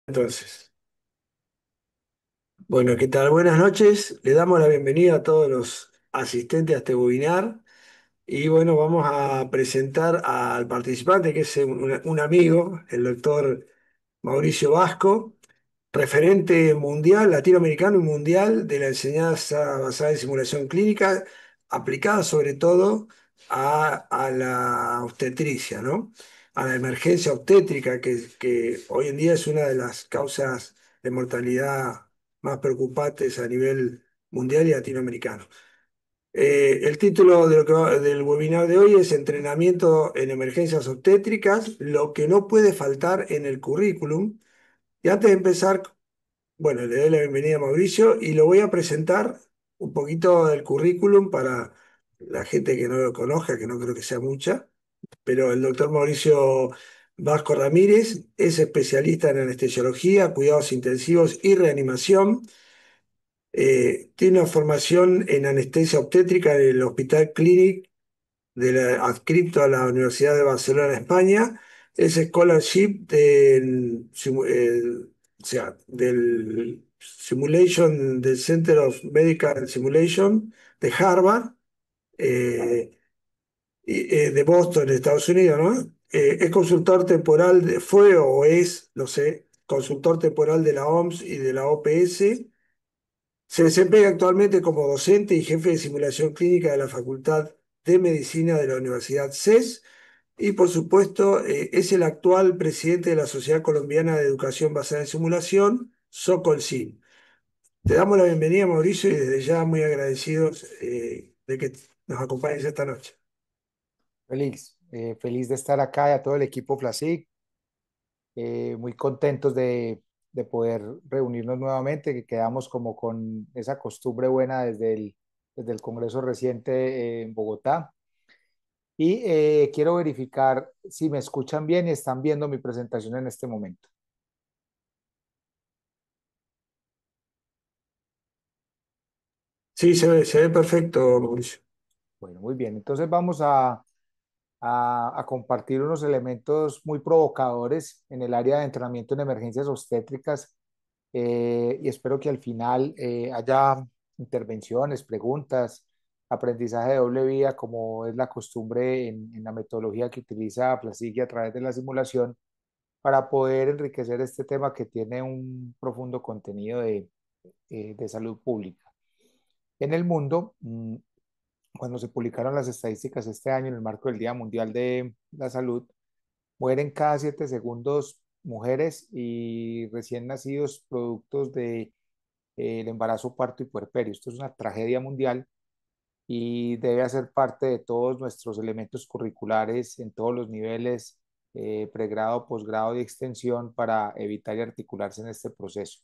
Entonces, bueno, ¿qué tal? Buenas noches. Le damos la bienvenida a todos los asistentes a este webinar y bueno, vamos a presentar al participante que es un amigo, el doctor Mauricio Vasco, referente mundial, latinoamericano y mundial de la enseñanza basada en simulación clínica, aplicada sobre todo a la obstetricia, ¿no? A la emergencia obstétrica, que hoy en día es una de las causas de mortalidad más preocupantes a nivel mundial y latinoamericano. El título del webinar de hoy es Entrenamiento en emergencias obstétricas, lo que no puede faltar en el currículum. Y antes de empezar, bueno, le doy la bienvenida a Mauricio y lo voy a presentar un poquito del currículum para la gente que no lo conozca, que no creo que sea mucha, pero el doctor Mauricio Vasco Ramírez es especialista en anestesiología, cuidados intensivos y reanimación. Tiene una formación en anestesia obstétrica en el Hospital Clínic adscrito a la Universidad de Barcelona, España. Es scholarship o sea, del Simulation, del Center of Medical Simulation de Harvard, eh, de Boston, Estados Unidos, ¿no? Es consultor temporal, fue o es, no sé, consultor temporal de la OMS y de la OPS. Se desempeña actualmente como docente y jefe de simulación clínica de la Facultad de Medicina de la Universidad CES y, por supuesto, es el actual presidente de la Sociedad Colombiana de Educación Basada en Simulación, SOCOLSIM. Te damos la bienvenida, Mauricio, y desde ya muy agradecidos de que nos acompañes esta noche. Feliz de estar acá y a todo el equipo FLASIC, muy contentos de poder reunirnos nuevamente, que quedamos como con esa costumbre buena desde el Congreso reciente en Bogotá. Y quiero verificar si me escuchan bien y están viendo mi presentación en este momento. Sí, se ve perfecto, Mauricio. Bueno, muy bien. Entonces vamos a compartir unos elementos muy provocadores en el área de entrenamiento en emergencias obstétricas y espero que al final haya intervenciones, preguntas, aprendizaje de doble vía, como es la costumbre en la metodología que utiliza Plasigi a través de la simulación, para poder enriquecer este tema que tiene un profundo contenido de salud pública. En el mundo, cuando se publicaron las estadísticas este año en el marco del Día Mundial de la Salud, mueren cada 7 segundos mujeres y recién nacidos productos de el embarazo, parto y puerperio. Esto es una tragedia mundial y debe hacer parte de todos nuestros elementos curriculares en todos los niveles, pregrado, posgrado y extensión, para evitar y articularse en este proceso.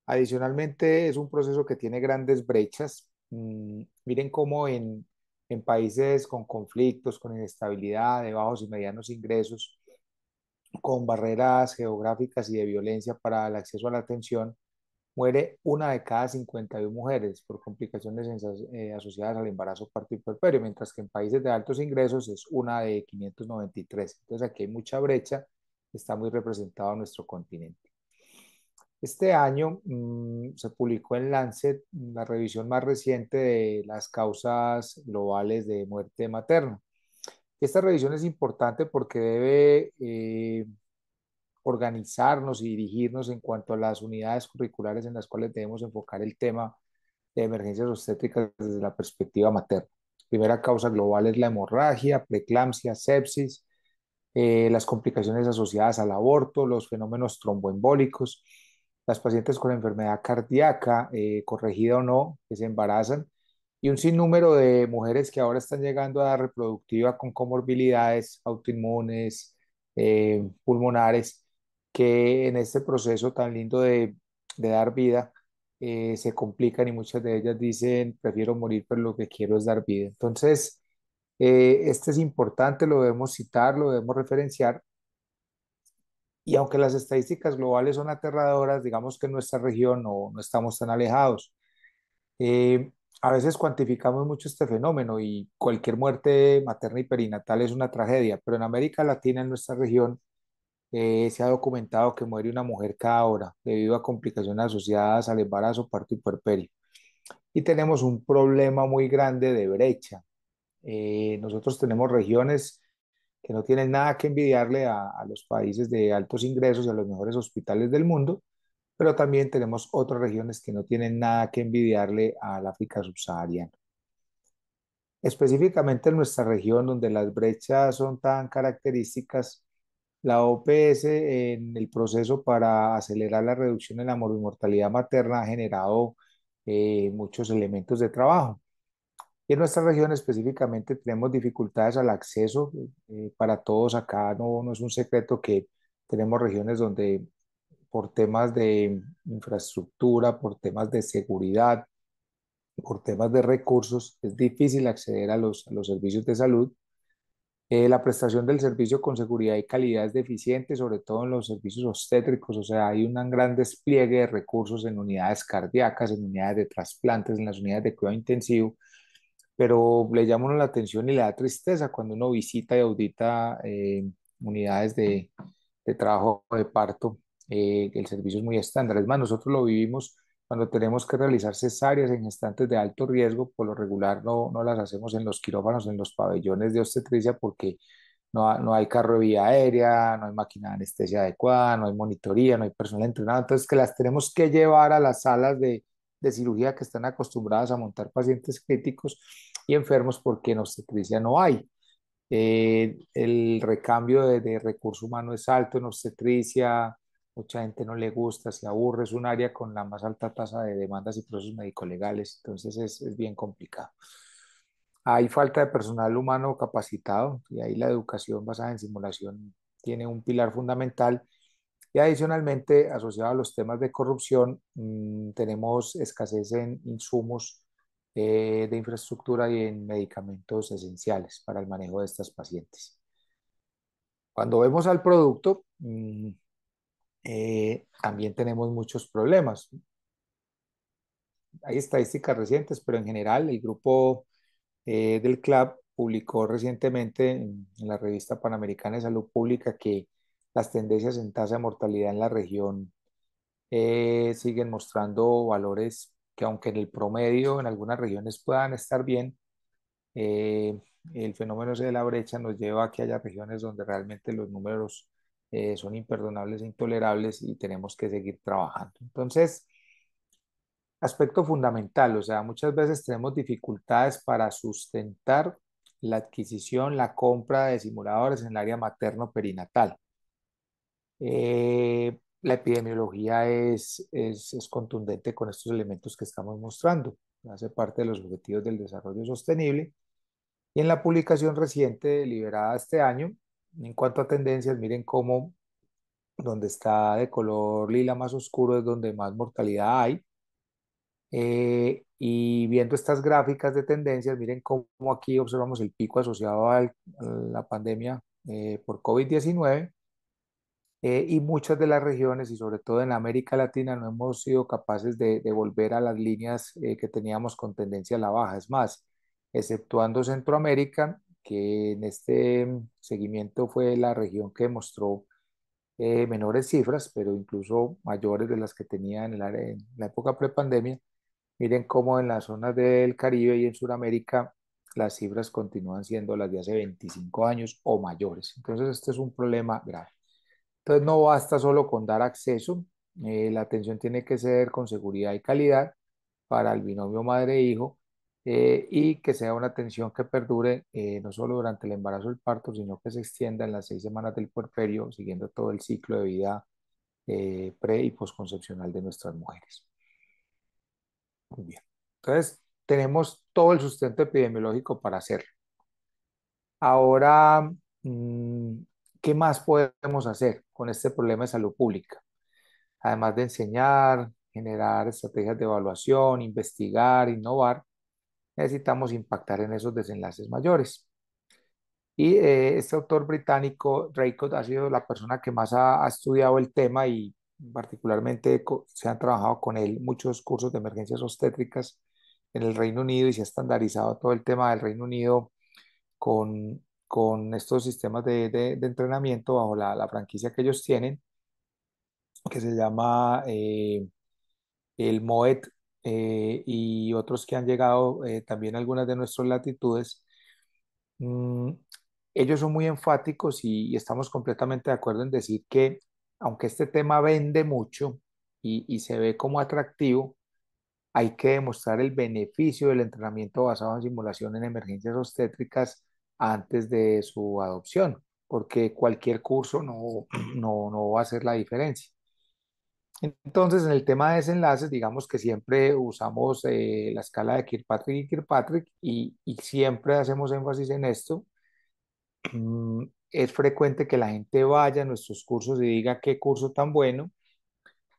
Adicionalmente, es un proceso que tiene grandes brechas. Miren cómo en países con conflictos, con inestabilidad, de bajos y medianos ingresos, con barreras geográficas y de violencia para el acceso a la atención, muere una de cada 51 mujeres por complicaciones asociadas al embarazo, parto y puerperio, mientras que en países de altos ingresos es una de 593. Entonces aquí hay mucha brecha, está muy representado en nuestro continente. Este año se publicó en Lancet la revisión más reciente de las causas globales de muerte materna. Esta revisión es importante porque debe organizarnos y dirigirnos en cuanto a las unidades curriculares en las cuales debemos enfocar el tema de emergencias obstétricas desde la perspectiva materna. Primera causa global es la hemorragia, preeclampsia, sepsis, las complicaciones asociadas al aborto, los fenómenos tromboembólicos, las pacientes con enfermedad cardíaca, corregida o no, que se embarazan, y un sinnúmero de mujeres que ahora están llegando a edad reproductiva con comorbilidades autoinmunes, pulmonares, que en este proceso tan lindo de dar vida se complican y muchas de ellas dicen, prefiero morir, pero lo que quiero es dar vida. Entonces, este es importante, lo debemos citar, lo debemos referenciar. Y aunque las estadísticas globales son aterradoras, digamos que en nuestra región no estamos tan alejados. Eh, a veces cuantificamos mucho este fenómeno y cualquier muerte materna y perinatal es una tragedia, pero en América Latina, en nuestra región, Se ha documentado que muere una mujer cada hora debido a complicaciones asociadas al embarazo, parto y puerperio. Y tenemos un problema muy grande de brecha. Nosotros tenemos regiones que no tienen nada que envidiarle a los países de altos ingresos y a los mejores hospitales del mundo, pero también tenemos otras regiones que no tienen nada que envidiarle al África subsahariana. Específicamente en nuestra región, donde las brechas son tan características, la OPS en el proceso para acelerar la reducción en la mortalidad materna ha generado muchos elementos de trabajo. Y en nuestra región específicamente tenemos dificultades al acceso para todos acá. No es un secreto que tenemos regiones donde por temas de infraestructura, por temas de seguridad, por temas de recursos, es difícil acceder a los servicios de salud. La prestación del servicio con seguridad y calidad es deficiente, sobre todo en los servicios obstétricos, o sea, hay un gran despliegue de recursos en unidades cardíacas, en unidades de trasplantes, en las unidades de cuidado intensivo, pero le llama uno la atención y le da tristeza cuando uno visita y audita unidades de trabajo de parto. El servicio es muy estándar. Es más, nosotros lo vivimos cuando tenemos que realizar cesáreas en gestantes de alto riesgo. Por lo regular no las hacemos en los quirófanos, en los pabellones de obstetricia, porque no hay carro de vía aérea, no hay máquina de anestesia adecuada, no hay monitoría, no hay personal entrenado. Entonces, que las tenemos que llevar a las salas de cirugía que están acostumbradas a montar pacientes críticos y enfermos porque en obstetricia no hay. El recambio de recurso humano es alto en obstetricia, mucha gente no le gusta, se aburre, es un área con la más alta tasa de demandas y procesos médico-legales, entonces es bien complicado. Hay falta de personal humano capacitado y ahí la educación basada en simulación tiene un pilar fundamental. Y adicionalmente, asociado a los temas de corrupción, tenemos escasez en insumos de infraestructura y en medicamentos esenciales para el manejo de estas pacientes. Cuando vemos al producto, también tenemos muchos problemas. Hay estadísticas recientes, pero en general el grupo del CLAP publicó recientemente en la revista Panamericana de Salud Pública que las tendencias en tasa de mortalidad en la región siguen mostrando valores que aunque en el promedio en algunas regiones puedan estar bien, eh, el fenómeno ese de la brecha nos lleva a que haya regiones donde realmente los números son imperdonables e intolerables y tenemos que seguir trabajando. Entonces, aspecto fundamental, o sea, muchas veces tenemos dificultades para sustentar la adquisición, la compra de simuladores en el área materno-perinatal. La epidemiología es contundente con estos elementos que estamos mostrando. Hace parte de los objetivos del desarrollo sostenible. Y en la publicación reciente, liberada este año, en cuanto a tendencias, miren cómo donde está de color lila más oscuro es donde más mortalidad hay. Y viendo estas gráficas de tendencias, miren cómo aquí observamos el pico asociado a la pandemia por COVID-19 y muchas de las regiones y sobre todo en América Latina no hemos sido capaces de volver a las líneas que teníamos con tendencia a la baja. Es más, exceptuando Centroamérica, que en este seguimiento fue la región que mostró menores cifras, pero incluso mayores de las que tenía en en la época prepandemia. Miren cómo en las zonas del Caribe y en Sudamérica las cifras continúan siendo las de hace 25 años o mayores. Entonces, este es un problema grave. Entonces no basta solo con dar acceso, la atención tiene que ser con seguridad y calidad para el binomio madre-hijo y que sea una atención que perdure no solo durante el embarazo y el parto, sino que se extienda en las 6 semanas del puerperio, siguiendo todo el ciclo de vida pre y posconcepcional de nuestras mujeres. Muy bien. Entonces tenemos todo el sustento epidemiológico para hacerlo. Ahora, mm, ¿qué más podemos hacer con este problema de salud pública? Además de enseñar, generar estrategias de evaluación, investigar, innovar, necesitamos impactar en esos desenlaces mayores. Y este autor británico, Draycott, ha sido la persona que más ha estudiado el tema y particularmente se han trabajado con él muchos cursos de emergencias obstétricas en el Reino Unido y se ha estandarizado todo el tema del Reino Unido con, con estos sistemas de entrenamiento bajo la franquicia que ellos tienen, que se llama el MOET, y otros que han llegado también a algunas de nuestras latitudes. Mm, Ellos son muy enfáticos y estamos completamente de acuerdo en decir que aunque este tema vende mucho y se ve como atractivo, hay que demostrar el beneficio del entrenamiento basado en simulación en emergencias obstétricas antes de su adopción, porque cualquier curso no va a hacer la diferencia. Entonces, en el tema de desenlaces, digamos que siempre usamos la escala de Kirkpatrick y Kirkpatrick y siempre hacemos énfasis en esto. Es frecuente que la gente vaya a nuestros cursos y diga qué curso tan bueno.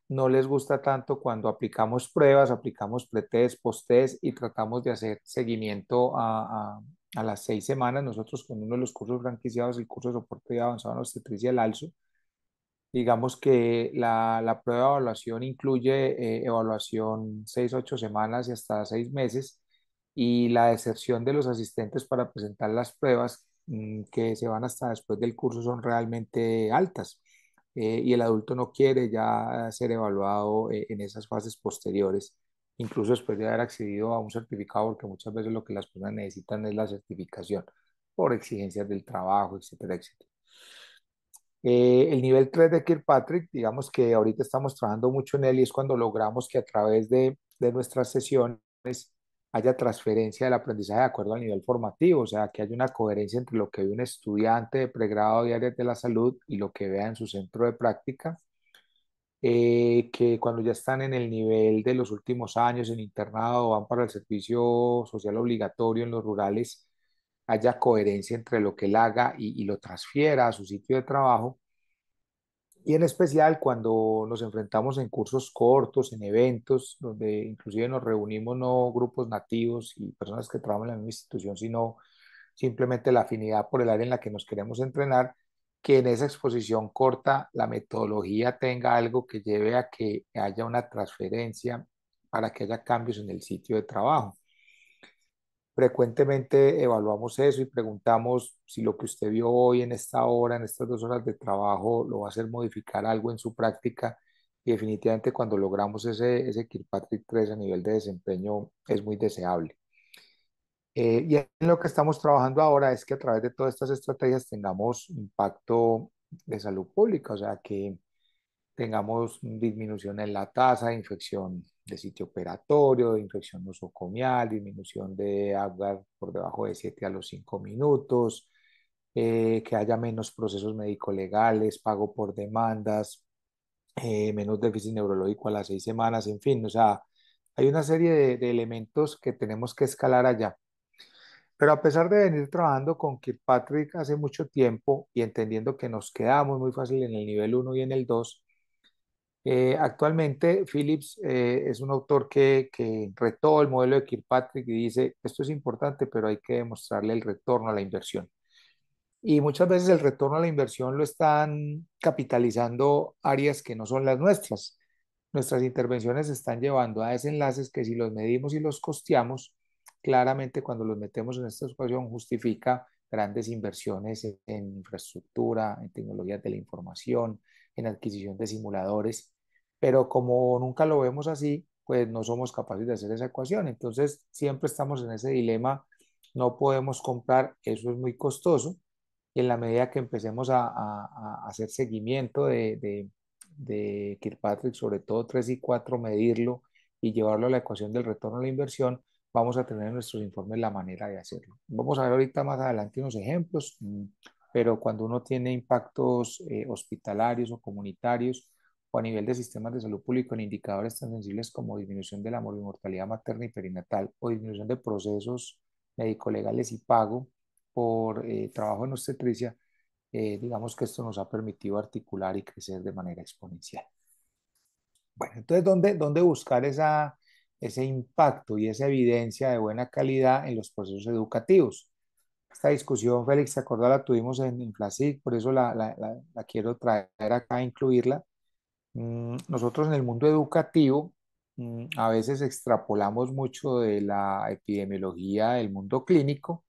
No les gusta tanto cuando aplicamos pruebas, aplicamos pretest, posttest y tratamos de hacer seguimiento a las 6 semanas. Nosotros con uno de los cursos franquiciados, el curso de soporte avanzado en obstetricia, el ALSO, digamos que la prueba de evaluación incluye evaluación 6, 8 semanas y hasta 6 meses, y la deserción de los asistentes para presentar las pruebas que se van hasta después del curso son realmente altas. Y el adulto no quiere ya ser evaluado en esas fases posteriores, incluso después de haber accedido a un certificado, porque muchas veces lo que las personas necesitan es la certificación por exigencias del trabajo, etcétera, etcétera. El nivel 3 de Kirkpatrick, digamos que ahorita estamos trabajando mucho en él y es cuando logramos que a través de nuestras sesiones haya transferencia del aprendizaje de acuerdo al nivel formativo, o sea, que haya una coherencia entre lo que ve un estudiante de pregrado de áreas de la salud y lo que vea en su centro de práctica, que cuando ya están en el nivel de los últimos años en internado o van para el servicio social obligatorio en los rurales, haya coherencia entre lo que él haga y lo transfiera a su sitio de trabajo, y en especial cuando nos enfrentamos en cursos cortos, en eventos, donde inclusive nos reunimos no grupos nativos y personas que trabajan en la misma institución, sino simplemente la afinidad por el área en la que nos queremos entrenar, que en esa exposición corta la metodología tenga algo que lleve a que haya una transferencia para que haya cambios en el sitio de trabajo. Frecuentemente evaluamos eso y preguntamos si lo que usted vio hoy en esta hora, en estas 2 horas de trabajo, lo va a hacer modificar algo en su práctica. Y definitivamente cuando logramos ese Kirkpatrick 3 a nivel de desempeño es muy deseable. Y en lo que estamos trabajando ahora es que a través de todas estas estrategias tengamos impacto de salud pública, o sea, que tengamos disminución en la tasa de infección de sitio operatorio, de infección nosocomial, disminución de Apgar por debajo de 7 a los 5 minutos, que haya menos procesos médico-legales, pago por demandas, menos déficit neurológico a las 6 semanas, en fin, o sea, hay una serie de elementos que tenemos que escalar allá. Pero a pesar de venir trabajando con Kirkpatrick hace mucho tiempo y entendiendo que nos quedamos muy fácil en el nivel 1 y en el 2, actualmente Phillips es un autor que retó el modelo de Kirkpatrick y dice, esto es importante, pero hay que demostrarle el retorno a la inversión. Y muchas veces el retorno a la inversión lo están capitalizando áreas que no son las nuestras. Nuestras intervenciones se están llevando a desenlaces que si los medimos y los costeamos, claramente cuando los metemos en esta ecuación justifica grandes inversiones en infraestructura, en tecnologías de la información, en adquisición de simuladores, pero como nunca lo vemos así, pues no somos capaces de hacer esa ecuación. Entonces siempre estamos en ese dilema, no podemos comprar, eso es muy costoso, y en la medida que empecemos a hacer seguimiento de Kirkpatrick, sobre todo 3 y 4, medirlo y llevarlo a la ecuación del retorno a la inversión, vamos a tener en nuestros informes la manera de hacerlo. Vamos a ver ahorita más adelante unos ejemplos, pero cuando uno tiene impactos hospitalarios o comunitarios o a nivel de sistemas de salud público en indicadores tan sensibles como disminución de la mortalidad materna y perinatal o disminución de procesos médico-legales y pago por trabajo en obstetricia, digamos que esto nos ha permitido articular y crecer de manera exponencial. Bueno, entonces, ¿dónde buscar ese impacto y esa evidencia de buena calidad en los procesos educativos? Esta discusión, Félix, ¿se acuerda? La tuvimos en Inflasic, por eso la quiero traer acá, incluirla. Nosotros en el mundo educativo a veces extrapolamos mucho de la epidemiología del mundo clínico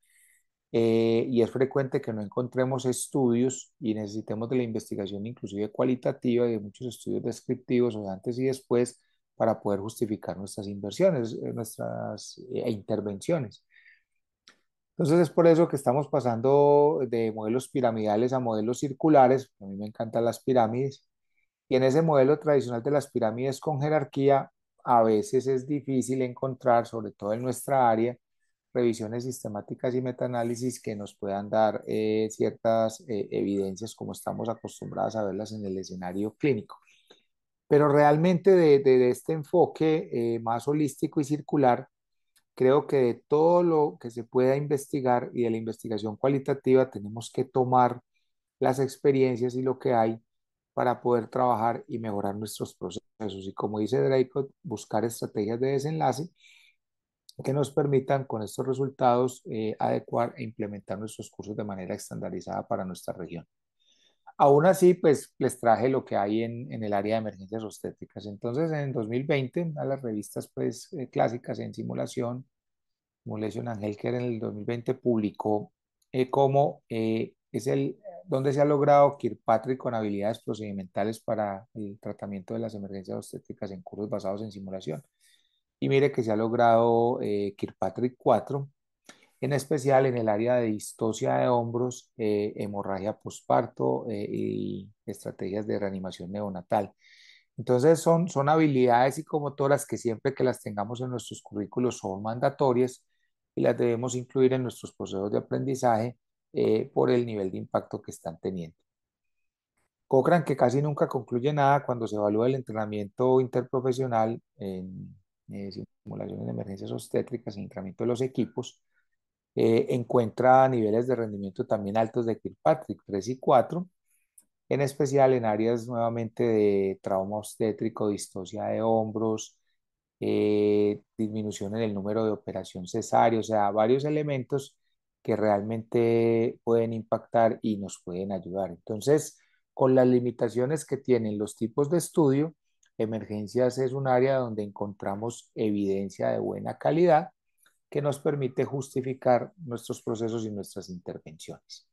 y es frecuente que no encontremos estudios y necesitemos de la investigación inclusive cualitativa y de muchos estudios descriptivos o de antes y después para poder justificar nuestras inversiones, nuestras intervenciones. Entonces es por eso que estamos pasando de modelos piramidales a modelos circulares. A mí me encantan las pirámides. Y en ese modelo tradicional de las pirámides con jerarquía, a veces es difícil encontrar, sobre todo en nuestra área, revisiones sistemáticas y metaanálisis que nos puedan dar ciertas evidencias como estamos acostumbrados a verlas en el escenario clínico. Pero realmente de este enfoque más holístico y circular, creo que de todo lo que se pueda investigar y de la investigación cualitativa tenemos que tomar las experiencias y lo que hay para poder trabajar y mejorar nuestros procesos. Y como dice Draycott, buscar estrategias de desenlace que nos permitan con estos resultados adecuar e implementar nuestros cursos de manera estandarizada para nuestra región. Aún así, pues les traje lo que hay en el área de emergencias obstétricas. Entonces, en 2020, a las revistas pues, clásicas en simulación, Simulation and Healthcare en el 2020 publicó cómo es el donde se ha logrado Kirkpatrick con habilidades procedimentales para el tratamiento de las emergencias obstétricas en cursos basados en simulación. Y mire que se ha logrado Kirkpatrick 4, en especial en el área de distocia de hombros, hemorragia postparto y estrategias de reanimación neonatal. Entonces son habilidades y como todas las que siempre que las tengamos en nuestros currículos son mandatorias y las debemos incluir en nuestros procesos de aprendizaje por el nivel de impacto que están teniendo. Cochrane, que casi nunca concluye nada cuando se evalúa el entrenamiento interprofesional en simulaciones de emergencias obstétricas e incremento de los equipos, encuentra niveles de rendimiento también altos de Kirkpatrick 3 y 4, en especial en áreas nuevamente de trauma obstétrico, distosia de hombros, disminución en el número de operación cesárea, o sea, varios elementos que realmente pueden impactar y nos pueden ayudar. Entonces, con las limitaciones que tienen los tipos de estudio, emergencias es un área donde encontramos evidencia de buena calidad que nos permite justificar nuestros procesos y nuestras intervenciones.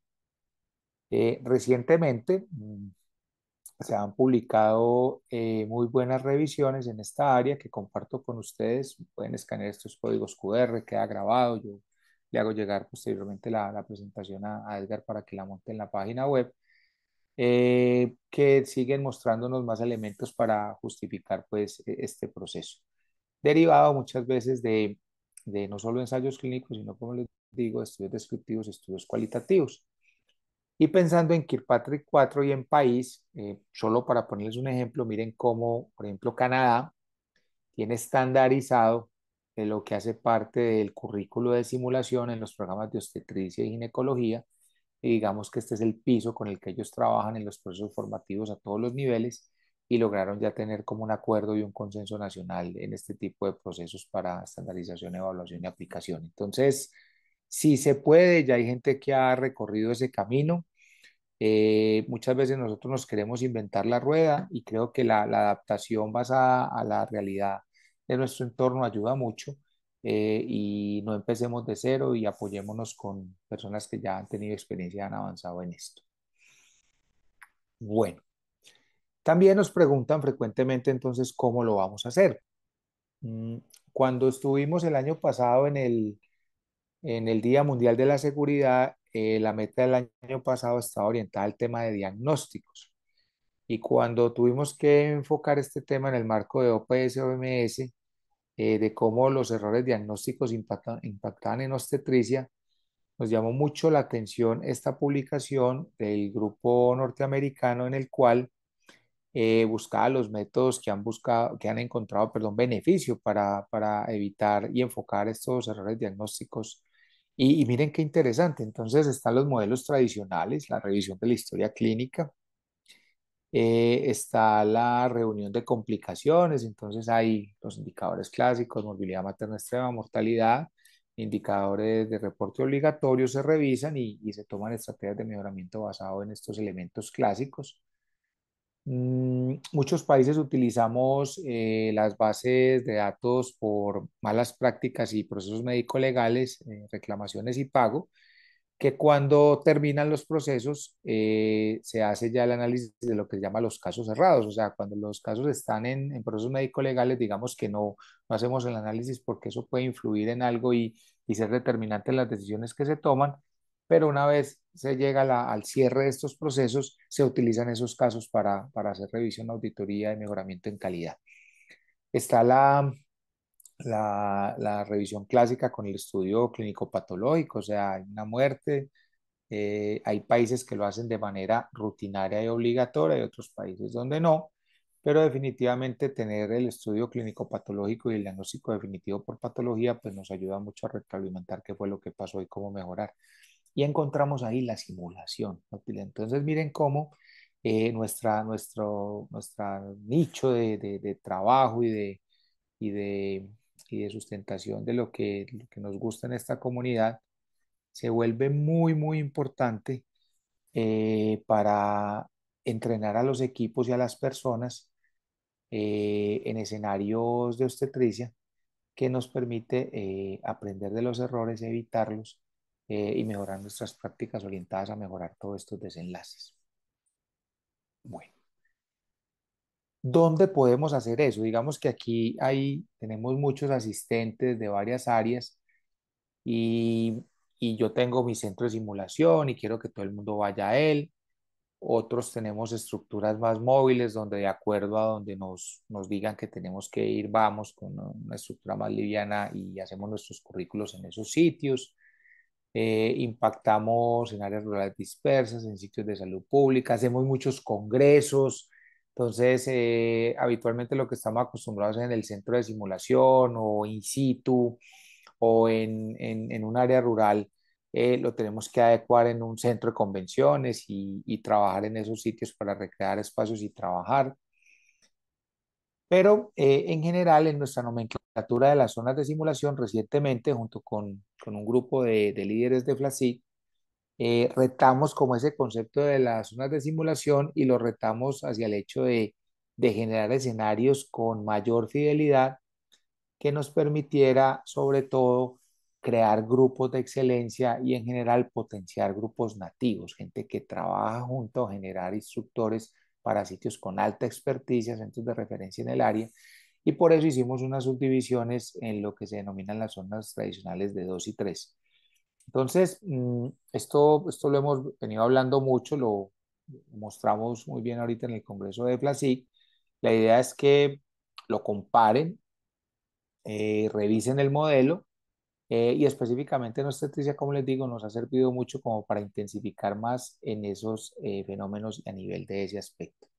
Recientemente se han publicado muy buenas revisiones en esta área que comparto con ustedes. Pueden escanear estos códigos QR, queda grabado. Yo le hago llegar posteriormente la presentación a Edgar para que la monte en la página web, que siguen mostrándonos más elementos para justificar pues, este proceso, derivado muchas veces de no solo ensayos clínicos, sino, como les digo, estudios descriptivos, estudios cualitativos. Y pensando en Kirkpatrick 4 y en país, solo para ponerles un ejemplo, miren cómo, por ejemplo, Canadá tiene estandarizado lo que hace parte del currículo de simulación en los programas de obstetricia y ginecología. Y digamos que este es el piso con el que ellos trabajan en los procesos formativos a todos los niveles y lograron ya tener como un acuerdo y un consenso nacional en este tipo de procesos para estandarización, evaluación y aplicación. Entonces, si se puede, ya hay gente que ha recorrido ese camino. Muchas veces nosotros nos queremos inventar la rueda y creo que la adaptación basada a la realidad de nuestro entorno ayuda mucho, y no empecemos de cero y apoyémonos con personas que ya han tenido experiencia y han avanzado en esto. Bueno, también nos preguntan frecuentemente entonces cómo lo vamos a hacer. Mm, Cuando estuvimos el año pasado en el Día Mundial de la Seguridad, la meta del año pasado estaba orientada al tema de diagnósticos. Y cuando tuvimos que enfocar este tema en el marco de OPS-OMS, de cómo los errores diagnósticos impactaban en obstetricia, nos llamó mucho la atención esta publicación del grupo norteamericano en el cual buscaba los métodos que han encontrado, perdón, beneficio para evitar y enfocar estos errores diagnósticos. Y miren qué interesante. Entonces están los modelos tradicionales, la revisión de la historia clínica, está la reunión de complicaciones, entonces hay los indicadores clásicos, morbilidad materna extrema, mortalidad, indicadores de reporte obligatorio se revisan y se toman estrategias de mejoramiento basado en estos elementos clásicos. Muchos países utilizamos las bases de datos por malas prácticas y procesos médico-legales, reclamaciones y pago, que cuando terminan los procesos se hace ya el análisis de lo que se llama los casos cerrados, o sea, cuando los casos están en procesos médico-legales, digamos que no hacemos el análisis porque eso puede influir en algo y ser determinante en las decisiones que se toman, pero una vez se llega al cierre de estos procesos, se utilizan esos casos para hacer revisión, auditoría y mejoramiento en calidad. Está la revisión clásica con el estudio clínico patológico, o sea, hay una muerte, hay países que lo hacen de manera rutinaria y obligatoria, hay otros países donde no, pero definitivamente tener el estudio clínico patológico y el diagnóstico definitivo por patología, pues nos ayuda mucho a retroalimentar qué fue lo que pasó y cómo mejorar. Y encontramos ahí la simulación, ¿no? Entonces miren cómo nuestra nicho de trabajo y de, y de sustentación de lo que nos gusta en esta comunidad se vuelve muy, muy importante para entrenar a los equipos y a las personas en escenarios de obstetricia que nos permite aprender de los errores, evitarlos y mejorar nuestras prácticas orientadas a mejorar todos estos desenlaces. Bueno, ¿dónde podemos hacer eso? Digamos que aquí tenemos muchos asistentes de varias áreas y, y yo tengo mi centro de simulación y quiero que todo el mundo vaya a él. Otros tenemos estructuras más móviles donde de acuerdo a donde nos digan que tenemos que ir, vamos con una estructura más liviana y hacemos nuestros currículos en esos sitios. Impactamos en áreas rurales dispersas, en sitios de salud pública, hacemos muchos congresos. Entonces, habitualmente lo que estamos acostumbrados en el centro de simulación o in situ o en un área rural, lo tenemos que adecuar en un centro de convenciones y trabajar en esos sitios para recrear espacios y trabajar. Pero en general, en nuestra nomenclatura de las zonas de simulación, recientemente, junto con un grupo de líderes de FLACIC, retamos como ese concepto de las zonas de simulación y lo retamos hacia el hecho de generar escenarios con mayor fidelidad que nos permitiera, sobre todo, crear grupos de excelencia y en general potenciar grupos nativos, gente que trabaja junto, generar instructores para sitios con alta experticia, centros de referencia en el área. Y por eso hicimos unas subdivisiones en lo que se denominan las zonas tradicionales de 2 y 3. Entonces, esto lo hemos venido hablando mucho, lo mostramos muy bien ahorita en el Congreso de FLACIC. La idea es que lo comparen, revisen el modelo y específicamente en obstetricia, como les digo, nos ha servido mucho como para intensificar más en esos fenómenos a nivel de ese aspecto.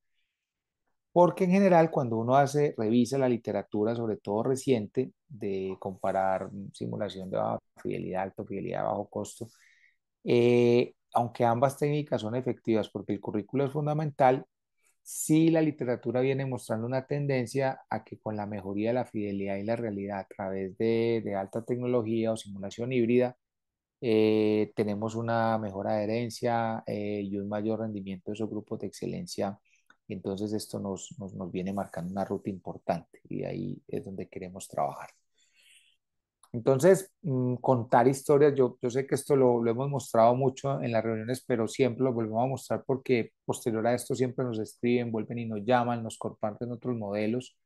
Porque en general cuando uno revisa la literatura, sobre todo reciente, de comparar simulación de baja fidelidad, alta fidelidad, bajo costo, aunque ambas técnicas son efectivas porque el currículo es fundamental, sí la literatura viene mostrando una tendencia a que con la mejoría de la fidelidad y la realidad a través de alta tecnología o simulación híbrida, tenemos una mejor adherencia y un mayor rendimiento de esos grupos de excelencia. Entonces esto nos viene marcando una ruta importante y ahí es donde queremos trabajar. Entonces, contar historias, yo sé que esto lo hemos mostrado mucho en las reuniones, pero siempre lo volvemos a mostrar porque posterior a esto siempre nos escriben, vuelven y nos llaman, nos comparten otros modelos.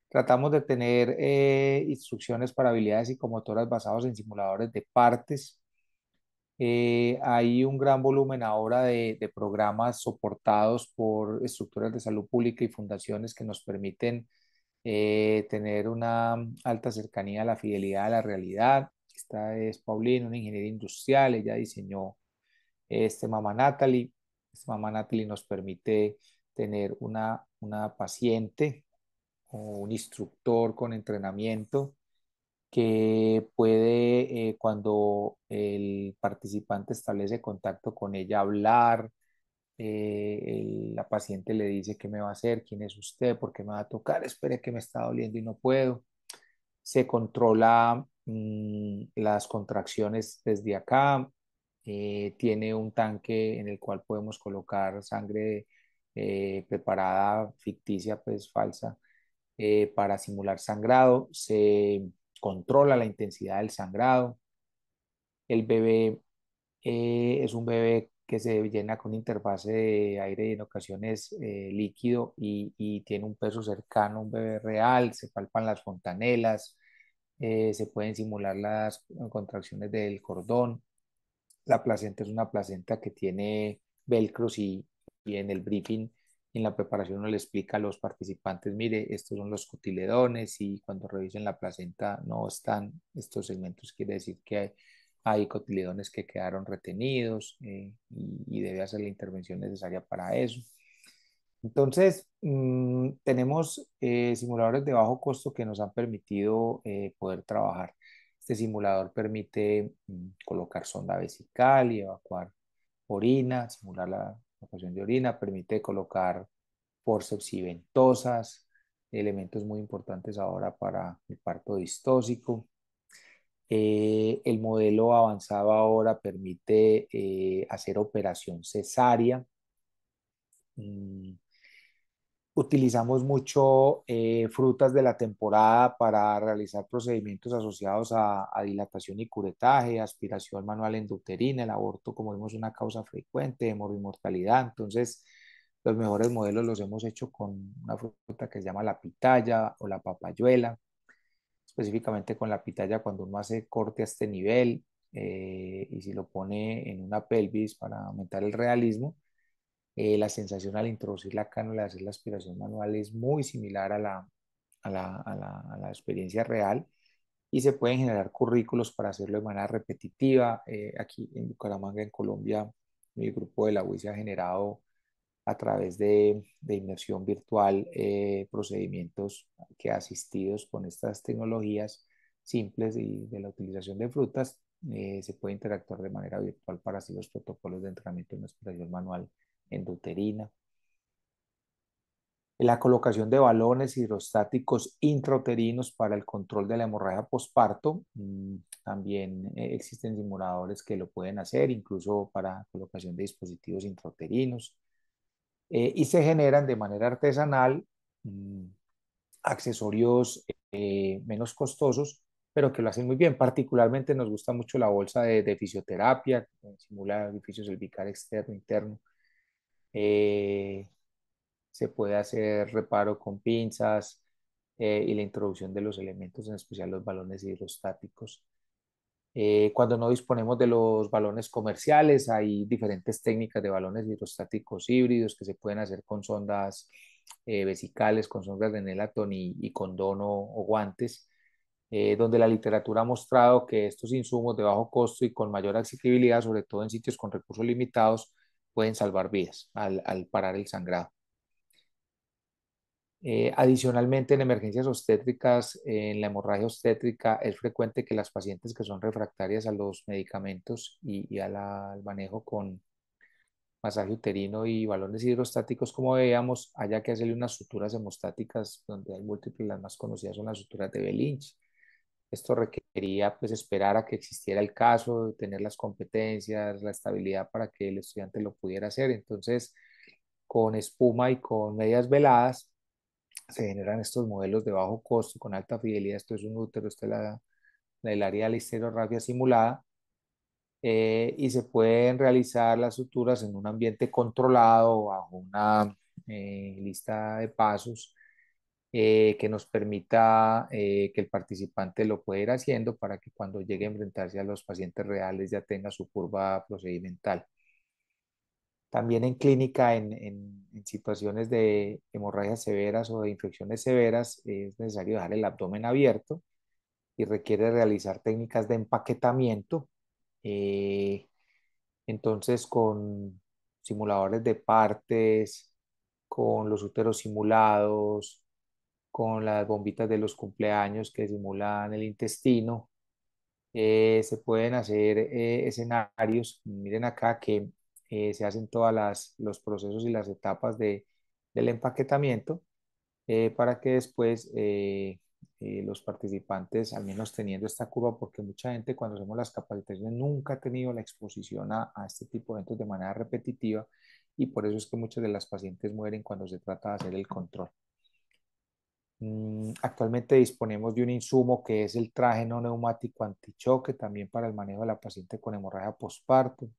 Tratamos de tener instrucciones para habilidades psicomotoras basadas en simuladores de partes. Hay un gran volumen ahora de programas soportados por estructuras de salud pública y fundaciones que nos permiten tener una alta cercanía a la fidelidad a la realidad. Esta es Paulina, una ingeniera industrial, ella diseñó este Mama Natalie. Este Mama Natalie nos permite tener una paciente o un instructor con entrenamiento que puede, cuando el participante establece contacto con ella, hablar. La paciente le dice qué me va a hacer, quién es usted, por qué me va a tocar, espere que me está doliendo y no puedo. Se controla las contracciones desde acá. Tiene un tanque en el cual podemos colocar sangre preparada, ficticia, pues falsa, para simular sangrado. Se controla la intensidad del sangrado. El bebé Es un bebé que se llena con interfase de aire y en ocasiones líquido y tiene un peso cercano a un bebé real, se palpan las fontanelas, se pueden simular las contracciones del cordón. La placenta es una placenta que tiene velcros y en el briefing, en la preparación uno le explica a los participantes, mire, estos son los cotiledones y cuando revisen la placenta no están estos segmentos, quiere decir que hay cotiledones que quedaron retenidos y debe hacer la intervención necesaria para eso. Entonces, tenemos simuladores de bajo costo que nos han permitido poder trabajar. Este simulador permite colocar sonda vesical y evacuar orina, simular la evacuación de orina, permite colocar forceps y ventosas, elementos muy importantes ahora para el parto distóxico. El modelo avanzado ahora permite hacer operación cesárea. Mm, Utilizamos mucho frutas de la temporada para realizar procedimientos asociados a dilatación y curetaje, aspiración manual endouterina, el aborto, como vimos, una causa frecuente de morbimortalidad. Entonces, los mejores modelos los hemos hecho con una fruta que se llama la pitaya o la papayuela, específicamente con la pitaya cuando uno hace corte a este nivel y si lo pone en una pelvis para aumentar el realismo, la sensación al introducir la cánula y hacer la aspiración manual es muy similar a la experiencia real y se pueden generar currículos para hacerlo de manera repetitiva. Aquí en Bucaramanga, en Colombia, el grupo de la UIS ha generado a través de inmersión virtual procedimientos que asistidos con estas tecnologías simples y de la utilización de frutas se puede interactuar de manera virtual para así los protocolos de entrenamiento en aspiración manual endouterina. La colocación de balones hidrostáticos intrauterinos para el control de la hemorragia posparto. También existen simuladores que lo pueden hacer, incluso para colocación de dispositivos intrauterinos. Y se generan de manera artesanal accesorios menos costosos, pero que lo hacen muy bien. Particularmente nos gusta mucho la bolsa de fisioterapia, que simula orificio cervical externo, interno. Eh, Se puede hacer reparo con pinzas y la introducción de los elementos, en especial los balones hidrostáticos. Cuando no disponemos de los balones comerciales, hay diferentes técnicas de balones hidrostáticos híbridos que se pueden hacer con sondas vesicales, con sondas de Nelaton y con dono o guantes, donde la literatura ha mostrado que estos insumos de bajo costo y con mayor accesibilidad, sobre todo en sitios con recursos limitados, pueden salvar vidas al parar el sangrado. Adicionalmente, en emergencias obstétricas, en la hemorragia obstétrica, es frecuente que las pacientes que son refractarias a los medicamentos al manejo con masaje uterino y balones hidrostáticos, como veíamos, haya que hacerle unas suturas hemostáticas, donde hay múltiples, las más conocidas son las suturas de Belinch. Esto requería pues esperar a que existiera el caso, tener las competencias, la estabilidad para que el estudiante lo pudiera hacer. Entonces, con espuma y con medias veladas, se generan estos modelos de bajo costo con alta fidelidad. Esto es un útero, esto es el área de la histerorrafia simulada. Y se pueden realizar las suturas en un ambiente controlado bajo una lista de pasos que nos permita que el participante lo pueda ir haciendo para que cuando llegue a enfrentarse a los pacientes reales ya tenga su curva procedimental. También en clínica, en situaciones de hemorragias severas o de infecciones severas, es necesario dejar el abdomen abierto y requiere realizar técnicas de empaquetamiento. Eh, entonces, con simuladores de partes, con los úteros simulados, con las bombitas de los cumpleaños que simulan el intestino, se pueden hacer escenarios. Miren acá que se hacen todos los procesos y las etapas del empaquetamiento para que después los participantes, al menos teniendo esta curva, porque mucha gente cuando hacemos las capacitaciones nunca ha tenido la exposición a este tipo de eventos de manera repetitiva y por eso es que muchas de las pacientes mueren cuando se trata de hacer el control. Actualmente disponemos de un insumo que es el traje no neumático antichoque, también para el manejo de la paciente con hemorragia postparto.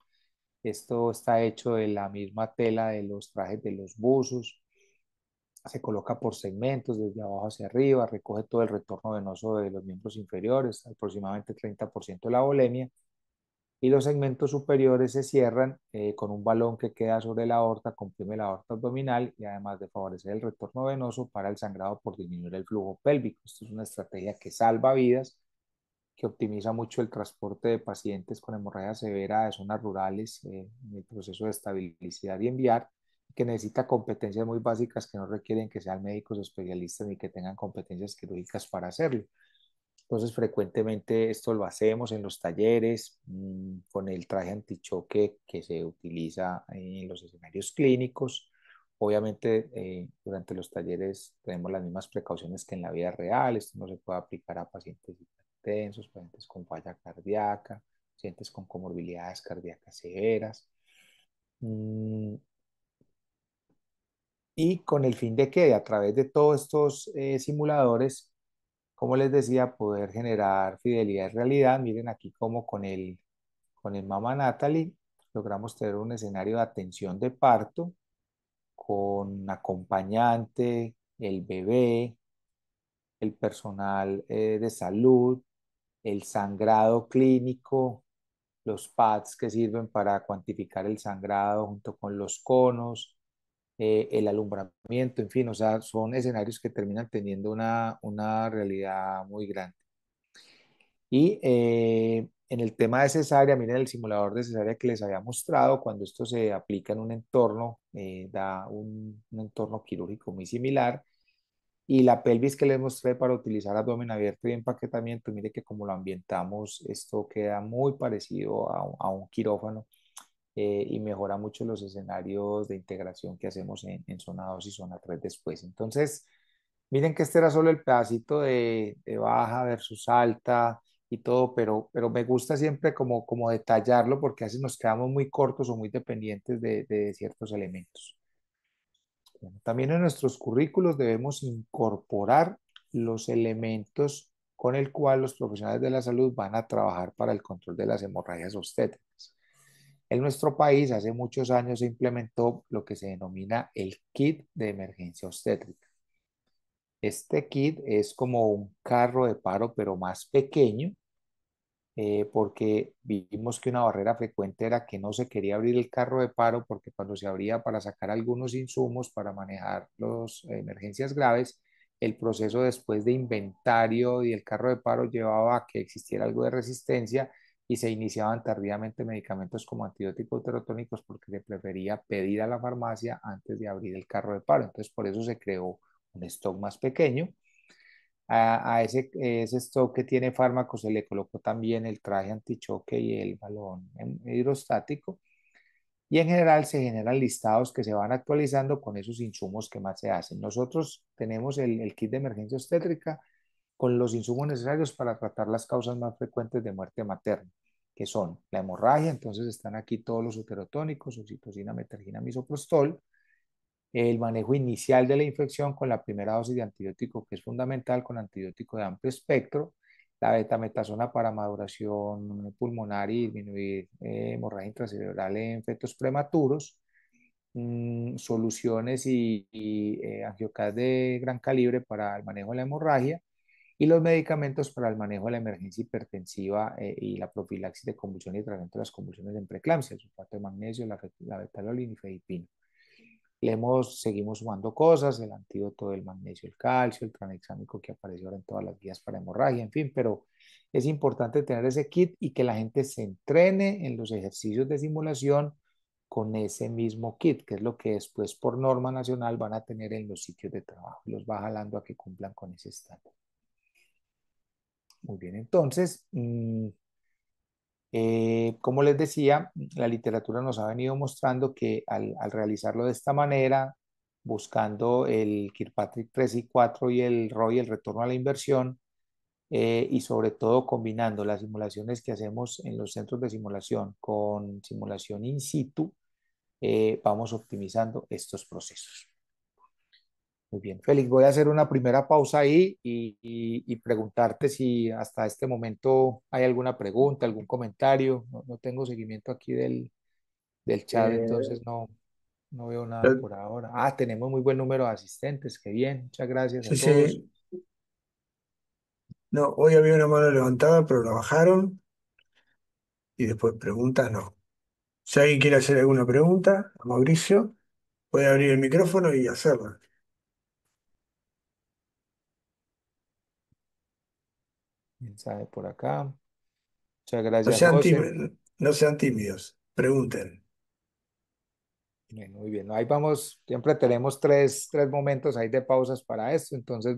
Esto está hecho de la misma tela de los trajes de los buzos. Se coloca por segmentos, desde abajo hacia arriba, recoge todo el retorno venoso de los miembros inferiores, aproximadamente 30% de la volemia, y los segmentos superiores se cierran con un balón que queda sobre la aorta, comprime la aorta abdominal y además de favorecer el retorno venoso para el sangrado por disminuir el flujo pélvico. Esto es una estrategia que salva vidas, que optimiza mucho el transporte de pacientes con hemorragia severa de zonas rurales en el proceso de estabilizar y enviar, que necesita competencias muy básicas que no requieren que sean médicos especialistas ni que tengan competencias quirúrgicas para hacerlo. Entonces, frecuentemente esto lo hacemos en los talleres con el traje antichoque que se utiliza en los escenarios clínicos. Obviamente, durante los talleres tenemos las mismas precauciones que en la vida real. Esto no se puede aplicar a pacientes hipertensos, pacientes con falla cardíaca, pacientes con comorbilidades cardíacas severas. Mm, y con el fin de que a través de todos estos simuladores, como les decía, poder generar fidelidad y realidad. Miren aquí como con el Mama Natalie logramos tener un escenario de atención de parto con acompañante, el bebé, el personal de salud, el sangrado clínico, los pads que sirven para cuantificar el sangrado junto con los conos, el alumbramiento, en fin, o sea, son escenarios que terminan teniendo una realidad muy grande. Y en el tema de cesárea, miren el simulador de cesárea que les había mostrado, cuando esto se aplica en un entorno, da un entorno quirúrgico muy similar. Y la pelvis que les mostré para utilizar abdomen abierto y empaquetamiento, mire que como lo ambientamos, esto queda muy parecido a un quirófano y mejora mucho los escenarios de integración que hacemos en zona 2 y zona 3 después. Entonces, miren que este era solo el pedacito de baja versus alta y todo, pero me gusta siempre como detallarlo porque a veces nos quedamos muy cortos o muy dependientes de ciertos elementos. Bueno, también en nuestros currículos debemos incorporar los elementos con el cual los profesionales de la salud van a trabajar para el control de las hemorragias obstétricas. En nuestro país hace muchos años se implementó lo que se denomina el kit de emergencia obstétrica. Este kit es como un carro de paro, pero más pequeño, porque vimos que una barrera frecuente era que no se quería abrir el carro de paro, porque cuando se abría para sacar algunos insumos para manejar las emergencias graves, el proceso después de inventario y el carro de paro llevaba a que existiera algo de resistencia y se iniciaban tardíamente medicamentos como antibióticos terotónicos porque se prefería pedir a la farmacia antes de abrir el carro de paro. Entonces, por eso se creó un stock más pequeño. A ese stock que tiene fármacos se le colocó también el traje antichoque y el balón hidrostático. Y en general se generan listados que se van actualizando con esos insumos que más se hacen. Nosotros tenemos el kit de emergencia obstétrica con los insumos necesarios para tratar las causas más frecuentes de muerte materna, que son la hemorragia, entonces están aquí todos los uterotónicos, oxitocina, metergina, misoprostol, el manejo inicial de la infección con la primera dosis de antibiótico, que es fundamental, con antibiótico de amplio espectro, la betametasona para maduración pulmonar y disminuir hemorragia intracerebral en fetos prematuros, soluciones y angiocas de gran calibre para el manejo de la hemorragia y los medicamentos para el manejo de la emergencia hipertensiva y la profilaxis de convulsión y tratamiento de las convulsiones en preeclampsia, el sulfato de magnesio, la betalol y nifedipina. Seguimos sumando cosas, el antídoto del magnesio, el calcio, el tranexámico que apareció ahora en todas las guías para hemorragia, en fin, pero es importante tener ese kit y que la gente se entrene en los ejercicios de simulación con ese mismo kit, que es lo que después por norma nacional van a tener en los sitios de trabajo. Los va jalando a que cumplan con ese estándar. Muy bien, entonces, como les decía, la literatura nos ha venido mostrando que al realizarlo de esta manera, buscando el Kirkpatrick 3 y 4 y el ROI, el retorno a la inversión, y sobre todo combinando las simulaciones que hacemos en los centros de simulación con simulación in situ, vamos optimizando estos procesos. Muy bien, Félix, voy a hacer una primera pausa ahí y preguntarte si hasta este momento hay alguna pregunta, algún comentario. No tengo seguimiento aquí del chat, Eh, entonces no veo nada lo- por ahora. Ah, tenemos muy buen número de asistentes, qué bien, muchas gracias a sí, todos. sí. No, hoy había una mano levantada, pero la bajaron y después preguntas no. Si alguien quiere hacer alguna pregunta a Mauricio, puede abrir el micrófono y hacerla. Mensaje por acá. Muchas No gracias, sean José. tímidos, no sean tímidos, pregunten. Bien, muy bien. Ahí vamos, siempre tenemos tres momentos ahí de pausas para esto, entonces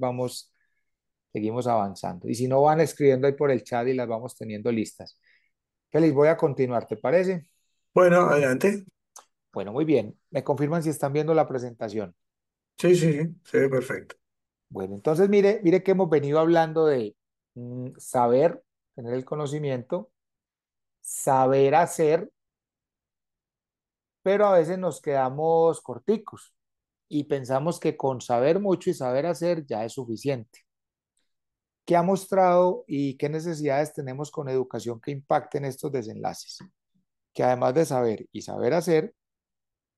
seguimos avanzando. Y si no, van escribiendo ahí por el chat y las vamos teniendo listas. Félix, voy a continuar, ¿te parece? Bueno, adelante. Bueno, muy bien. ¿Me confirman si están viendo la presentación? Sí, sí, sí, se ve perfecto. Bueno, entonces mire que hemos venido hablando de saber, tener el conocimiento, saber hacer, pero a veces nos quedamos corticos y pensamos que con saber mucho y saber hacer ya es suficiente. ¿Qué ha mostrado y qué necesidades tenemos con educación que impacten estos desenlaces? Que además de saber y saber hacer,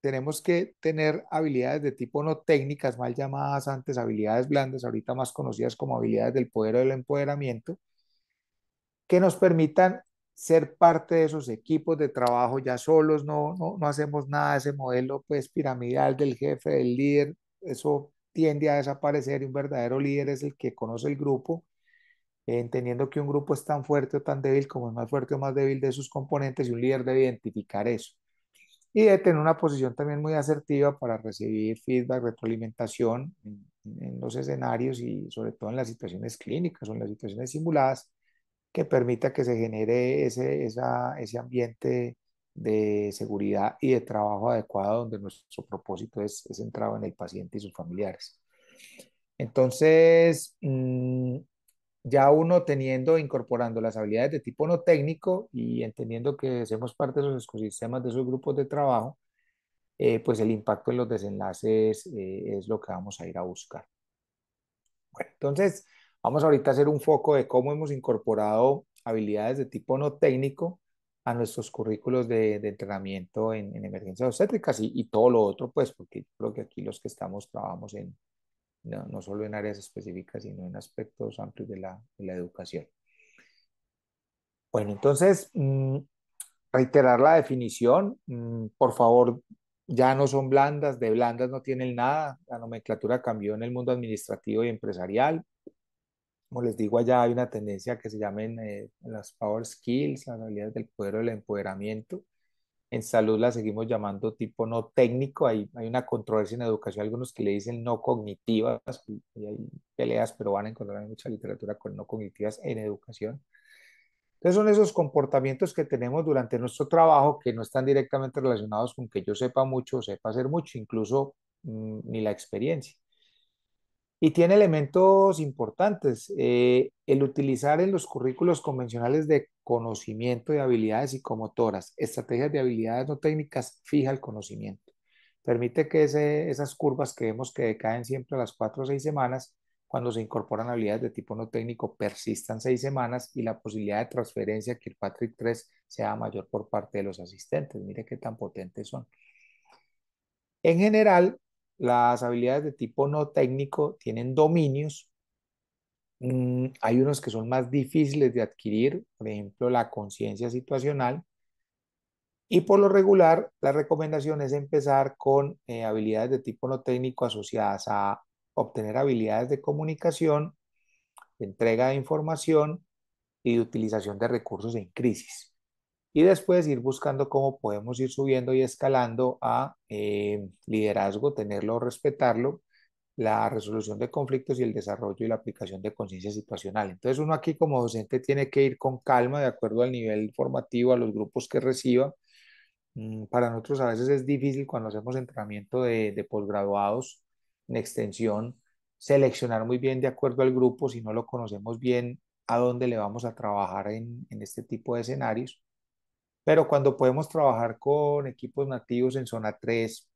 tenemos que tener habilidades de tipo no técnicas, mal llamadas antes habilidades blandas, ahorita más conocidas como habilidades del poder o del empoderamiento, que nos permitan ser parte de esos equipos de trabajo ya solos, no hacemos nada de ese modelo pues piramidal del jefe, del líder, eso tiende a desaparecer y un verdadero líder es el que conoce el grupo, entendiendo que un grupo es tan fuerte o tan débil como es más fuerte o más débil de sus componentes y un líder debe identificar eso y de tener una posición también muy asertiva para recibir feedback, retroalimentación en los escenarios y sobre todo en las situaciones clínicas o en las situaciones simuladas que permita que se genere ese ambiente de seguridad y de trabajo adecuado donde nuestro propósito es centrado en el paciente y sus familiares. Entonces, ya uno teniendo, incorporando las habilidades de tipo no técnico y entendiendo que hacemos parte de esos ecosistemas, de esos grupos de trabajo, pues el impacto en los desenlaces es lo que vamos a ir a buscar. Bueno, entonces vamos ahorita a hacer un foco de cómo hemos incorporado habilidades de tipo no técnico a nuestros currículos de entrenamiento en emergencias obstétricas y todo lo otro, pues, porque yo creo que aquí los que estamos trabajamos no solo en áreas específicas, sino en aspectos amplios de la educación. Bueno, entonces, reiterar la definición, por favor, ya no son blandas, de blandas no tienen nada, la nomenclatura cambió en el mundo administrativo y empresarial. Como les digo, allá hay una tendencia que se llamen las power skills, las habilidades del poder o del empoderamiento. En salud la seguimos llamando tipo no técnico. Hay una controversia en educación, algunos que le dicen no cognitivas, y hay peleas, pero van a encontrar mucha literatura con no cognitivas en educación. Entonces son esos comportamientos que tenemos durante nuestro trabajo que no están directamente relacionados con que yo sepa mucho o sepa hacer mucho, incluso ni la experiencia. Y tiene elementos importantes. El utilizar en los currículos convencionales de conocimiento de habilidades psicomotoras, estrategias de habilidades no técnicas, fija el conocimiento. Permite que esas curvas que vemos que decaen siempre a las 4 o 6 semanas, cuando se incorporan habilidades de tipo no técnico, persistan 6 semanas y la posibilidad de transferencia Kirkpatrick 3 sea mayor por parte de los asistentes. Mire qué tan potentes son. En general, las habilidades de tipo no técnico tienen dominios. Hay unos que son más difíciles de adquirir, por ejemplo, la conciencia situacional. Y por lo regular, la recomendación es empezar con habilidades de tipo no técnico asociadas a obtener habilidades de comunicación, de entrega de información y de utilización de recursos en crisis. Y después ir buscando cómo podemos ir subiendo y escalando a liderazgo, tenerlo, respetarlo, la resolución de conflictos y el desarrollo y la aplicación de conciencia situacional. Entonces uno aquí como docente tiene que ir con calma de acuerdo al nivel formativo, a los grupos que reciba. Para nosotros a veces es difícil cuando hacemos entrenamiento de posgraduados en extensión, seleccionar muy bien de acuerdo al grupo, si no lo conocemos bien, a dónde le vamos a trabajar en este tipo de escenarios. Pero cuando podemos trabajar con equipos nativos en zona 3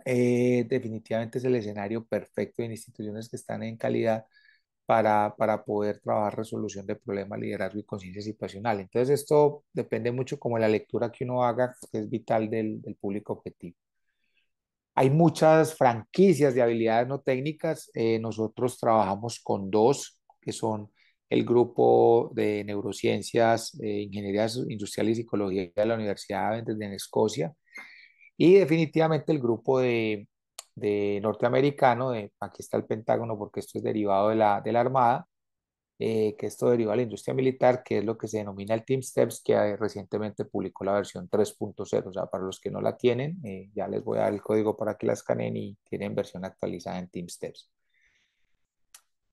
Definitivamente es el escenario perfecto en instituciones que están en calidad para poder trabajar resolución de problemas, liderazgo y conciencia situacional. Entonces, esto depende mucho como de la lectura que uno haga, que es vital del público objetivo. Hay muchas franquicias de habilidades no técnicas. Nosotros trabajamos con dos, que son el grupo de neurociencias, ingeniería industrial y psicología de la Universidad de Escocia, y definitivamente el grupo de norteamericano, aquí está el Pentágono porque esto es derivado de la Armada, que esto deriva de la industria militar, que es lo que se denomina el Team Steps, que recientemente publicó la versión 3.0. O sea, para los que no la tienen, ya les voy a dar el código para que la escaneen y tienen versión actualizada en Team Steps.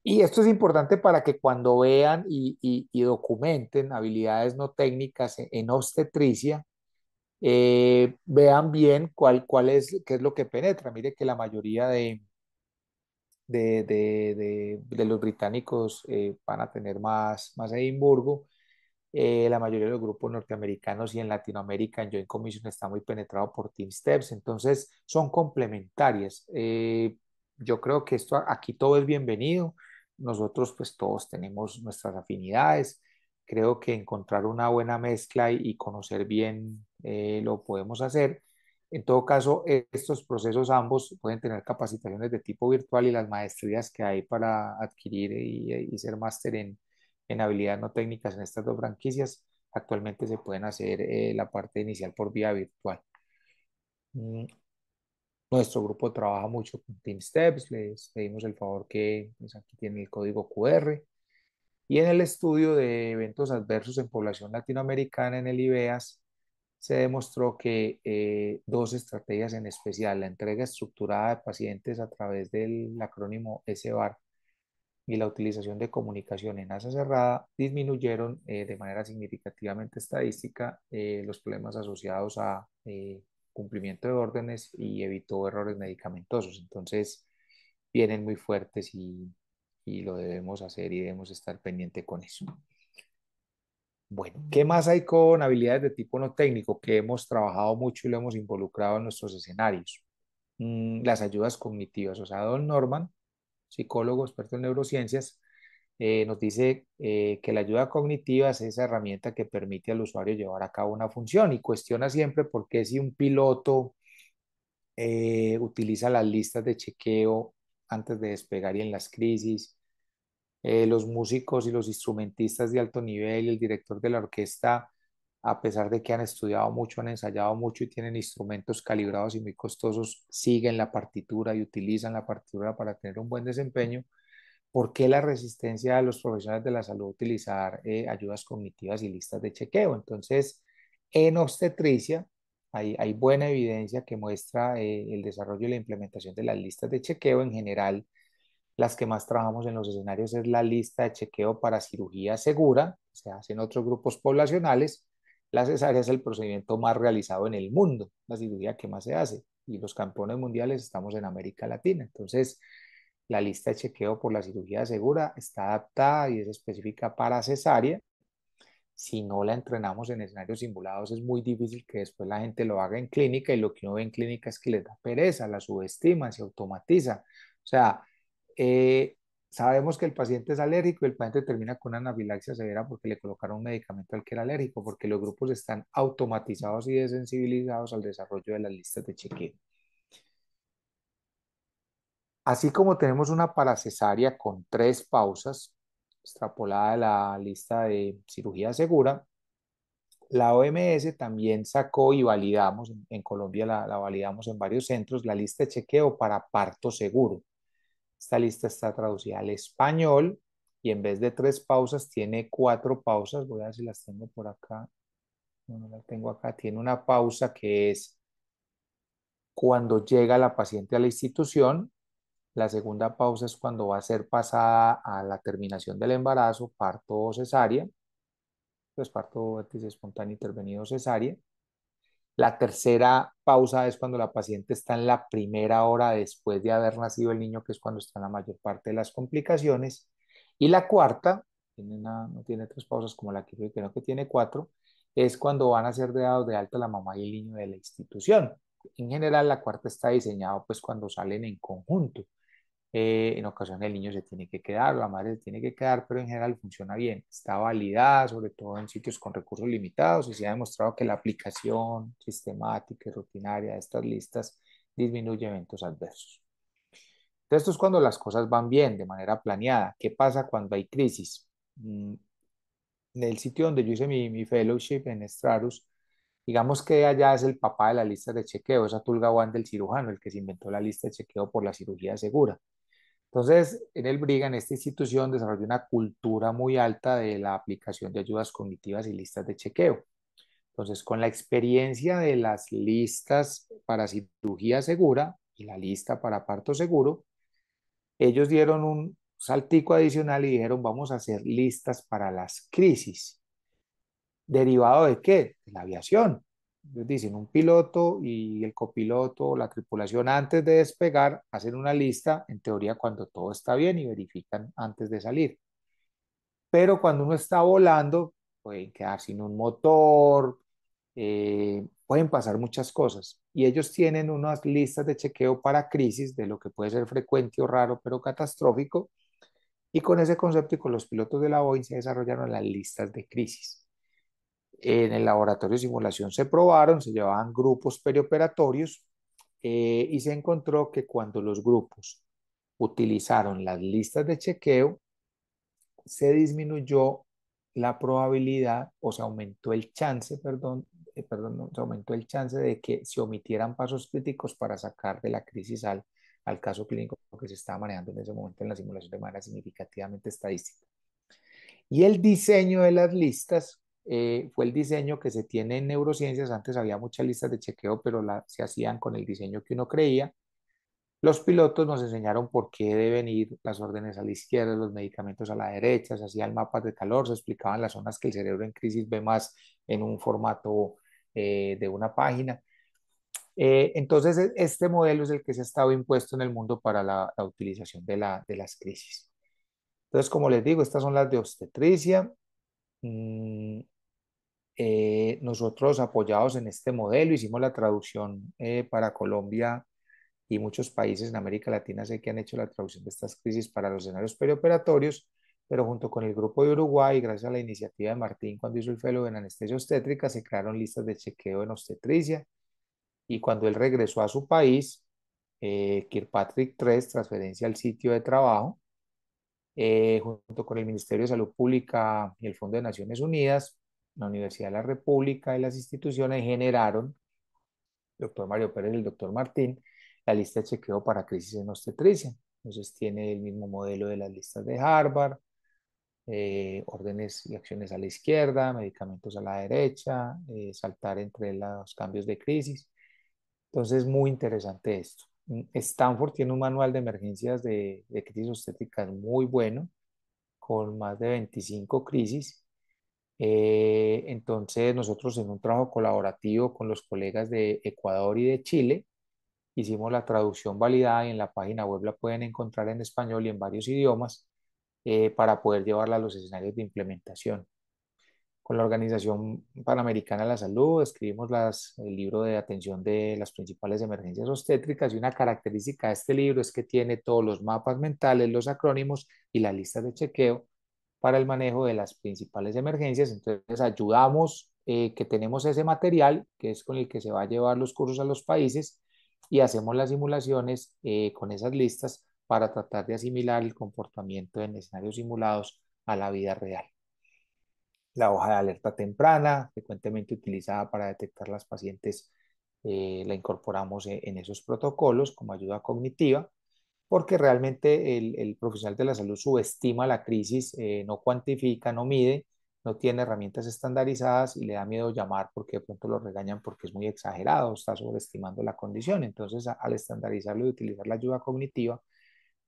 Y esto es importante para que cuando vean y documenten habilidades no técnicas en obstetricia, vean bien qué es lo que penetra. Mire que la mayoría de los británicos van a tener más Edimburgo. La mayoría de los grupos norteamericanos y en Latinoamérica en Joint Commission está muy penetrado por Team Steps, entonces son complementarias. Yo creo que aquí todo es bienvenido. Nosotros pues todos tenemos nuestras afinidades. Creo que encontrar una buena mezcla y conocer bien lo podemos hacer. En todo caso, estos procesos ambos pueden tener capacitaciones de tipo virtual y las maestrías que hay para adquirir y ser máster en habilidades no técnicas en estas dos franquicias. Actualmente se pueden hacer la parte inicial por vía virtual. Mm, Nuestro grupo trabaja mucho con Team Steps, les pedimos el favor que pues, aquí tienen el código QR. Y en el estudio de eventos adversos en población latinoamericana en el IBEAS, se demostró que dos estrategias en especial, la entrega estructurada de pacientes a través del acrónimo SBAR y la utilización de comunicación en asa cerrada, disminuyeron de manera significativamente estadística los problemas asociados a cumplimiento de órdenes y evitó errores medicamentosos. Entonces, vienen muy fuertes y lo debemos hacer y debemos estar pendiente con eso. Bueno, ¿qué más hay con habilidades de tipo no técnico que hemos trabajado mucho y lo hemos involucrado en nuestros escenarios? Las ayudas cognitivas. O sea, Don Norman, psicólogo experto en neurociencias, nos dice que la ayuda cognitiva es esa herramienta que permite al usuario llevar a cabo una función y cuestiona siempre por qué si un piloto utiliza las listas de chequeo antes de despegar y en las crisis, los músicos y los instrumentistas de alto nivel y el director de la orquesta, a pesar de que han estudiado mucho, han ensayado mucho y tienen instrumentos calibrados y muy costosos, siguen la partitura y utilizan la partitura para tener un buen desempeño. ¿Por qué la resistencia de los profesionales de la salud a utilizar ayudas cognitivas y listas de chequeo? Entonces, en obstetricia hay buena evidencia que muestra el desarrollo y la implementación de las listas de chequeo en general. Las que más trabajamos en los escenarios es la lista de chequeo para cirugía segura, se hace en otros grupos poblacionales. La cesárea es el procedimiento más realizado en el mundo, la cirugía que más se hace, y los campeones mundiales estamos en América Latina. Entonces, la lista de chequeo por la cirugía segura está adaptada y es específica para cesárea. Si no la entrenamos en escenarios simulados, es muy difícil que después la gente lo haga en clínica y lo que uno ve en clínica es que les da pereza, la subestima, se automatiza. O sea, eh, sabemos que el paciente es alérgico y el paciente termina con una anafilaxia severa porque le colocaron un medicamento al que era alérgico, porque los grupos están automatizados y desensibilizados al desarrollo de las listas de chequeo. Así como tenemos una paracesárea con 3 pausas, extrapolada de la lista de cirugía segura, la OMS también sacó y validamos, en Colombia la validamos en varios centros, la lista de chequeo para parto seguro. Esta lista está traducida al español y en vez de 3 pausas tiene 4 pausas. Voy a ver si las tengo por acá. No, no la tengo acá. Tiene una pausa que es cuando llega la paciente a la institución. La segunda pausa es cuando va a ser pasada a la terminación del embarazo, parto o cesárea, pues parto vértice espontáneo intervenido cesárea. La tercera pausa es cuando la paciente está en la primera hora después de haber nacido el niño, que es cuando está en la mayor parte de las complicaciones. Y la cuarta, no tiene 3 pausas como la que creo que tiene 4, es cuando van a ser dados de alta la mamá y el niño de la institución. En general, la cuarta está diseñado pues cuando salen en conjunto. En ocasiones el niño se tiene que quedar, la madre se tiene que quedar, pero en general funciona bien. Está validada, sobre todo en sitios con recursos limitados, y se ha demostrado que la aplicación sistemática y rutinaria de estas listas disminuye eventos adversos. Entonces, esto es cuando las cosas van bien, de manera planeada. ¿Qué pasa cuando hay crisis? En el sitio donde yo hice mi fellowship en Stratus, digamos que allá es el papá de la lista de chequeo, es Atul Gawande, el cirujano, el que se inventó la lista de chequeo por la cirugía segura. Entonces, en el Briga, en esta institución, desarrolló una cultura muy alta de la aplicación de ayudas cognitivas y listas de chequeo. Entonces, con la experiencia de las listas para cirugía segura y la lista para parto seguro, ellos dieron un saltico adicional y dijeron, vamos a hacer listas para las crisis. ¿Derivado de qué? De la aviación. Entonces dicen, un piloto y el copiloto o la tripulación antes de despegar hacen una lista, en teoría cuando todo está bien y verifican antes de salir. Pero cuando uno está volando, pueden quedar sin un motor, pueden pasar muchas cosas. Y ellos tienen unas listas de chequeo para crisis, de lo que puede ser frecuente o raro, pero catastrófico. Y con ese concepto y con los pilotos de la Boeing se desarrollaron las listas de crisis. En el laboratorio de simulación se probaron, se llevaban grupos perioperatorios y se encontró que cuando los grupos utilizaron las listas de chequeo, se disminuyó la probabilidad o se aumentó el chance, no, se aumentó el chance de que se omitieran pasos críticos para sacar de la crisis al caso clínico que se estaba manejando en ese momento en la simulación de manera significativamente estadística. Y el diseño de las listas fue el diseño que se tiene en neurociencias. Antes había muchas listas de chequeo, pero se hacían con el diseño que uno creía. Los pilotos nos enseñaron por qué deben ir las órdenes a la izquierda, los medicamentos a la derecha, se hacían mapas de calor, se explicaban las zonas que el cerebro en crisis ve más en un formato de una página. Entonces, este modelo es el que se ha estado impuesto en el mundo para la utilización de las crisis. Entonces, como les digo, estas son las de obstetricia. Mm, Nosotros apoyados en este modelo hicimos la traducción para Colombia y muchos países en América Latina sé que han hecho la traducción de estas crisis para los escenarios perioperatorios, pero junto con el grupo de Uruguay, gracias a la iniciativa de Martín cuando hizo el fellow en anestesia obstétrica, se crearon listas de chequeo en obstetricia y cuando él regresó a su país, Kirkpatrick 3, transferencia al sitio de trabajo, junto con el Ministerio de Salud Pública y el Fondo de Naciones Unidas, la Universidad de la República y las instituciones generaron, el doctor Mario Pérez y el doctor Martín, la lista de chequeo para crisis en obstetricia. Entonces tiene el mismo modelo de las listas de Harvard, órdenes y acciones a la izquierda, medicamentos a la derecha, saltar entre los cambios de crisis. Entonces, muy interesante esto. Stanford tiene un manual de emergencias de crisis obstétricas muy bueno, con más de 25 crisis. Entonces, nosotros en un trabajo colaborativo con los colegas de Ecuador y de Chile, hicimos la traducción validada y en la página web la pueden encontrar en español y en varios idiomas para poder llevarla a los escenarios de implementación. Con la Organización Panamericana de la Salud escribimos el libro de atención de las principales emergencias obstétricas y una característica de este libro es que tiene todos los mapas mentales, los acrónimos y las listas de chequeo para el manejo de las principales emergencias. Entonces ayudamos que tenemos ese material que es con el que se va a llevar los cursos a los países y hacemos las simulaciones con esas listas para tratar de asimilar el comportamiento en escenarios simulados a la vida real. La hoja de alerta temprana, frecuentemente utilizada para detectar las pacientes, la incorporamos en esos protocolos como ayuda cognitiva, porque realmente el profesional de la salud subestima la crisis, no cuantifica, no mide, no tiene herramientas estandarizadas y le da miedo llamar porque de pronto lo regañan porque es muy exagerado, está sobreestimando la condición. Entonces, al estandarizarlo y utilizar la ayuda cognitiva,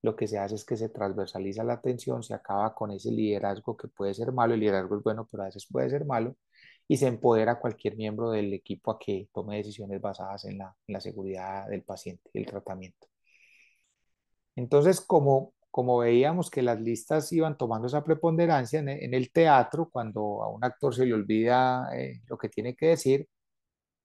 lo que se hace es que se transversaliza la atención, se acaba con ese liderazgo que puede ser malo, el liderazgo es bueno, pero a veces puede ser malo, y se empodera a cualquier miembro del equipo a que tome decisiones basadas en la seguridad del paciente y el tratamiento. Entonces, como veíamos que las listas iban tomando esa preponderancia en el teatro, cuando a un actor se le olvida lo que tiene que decir,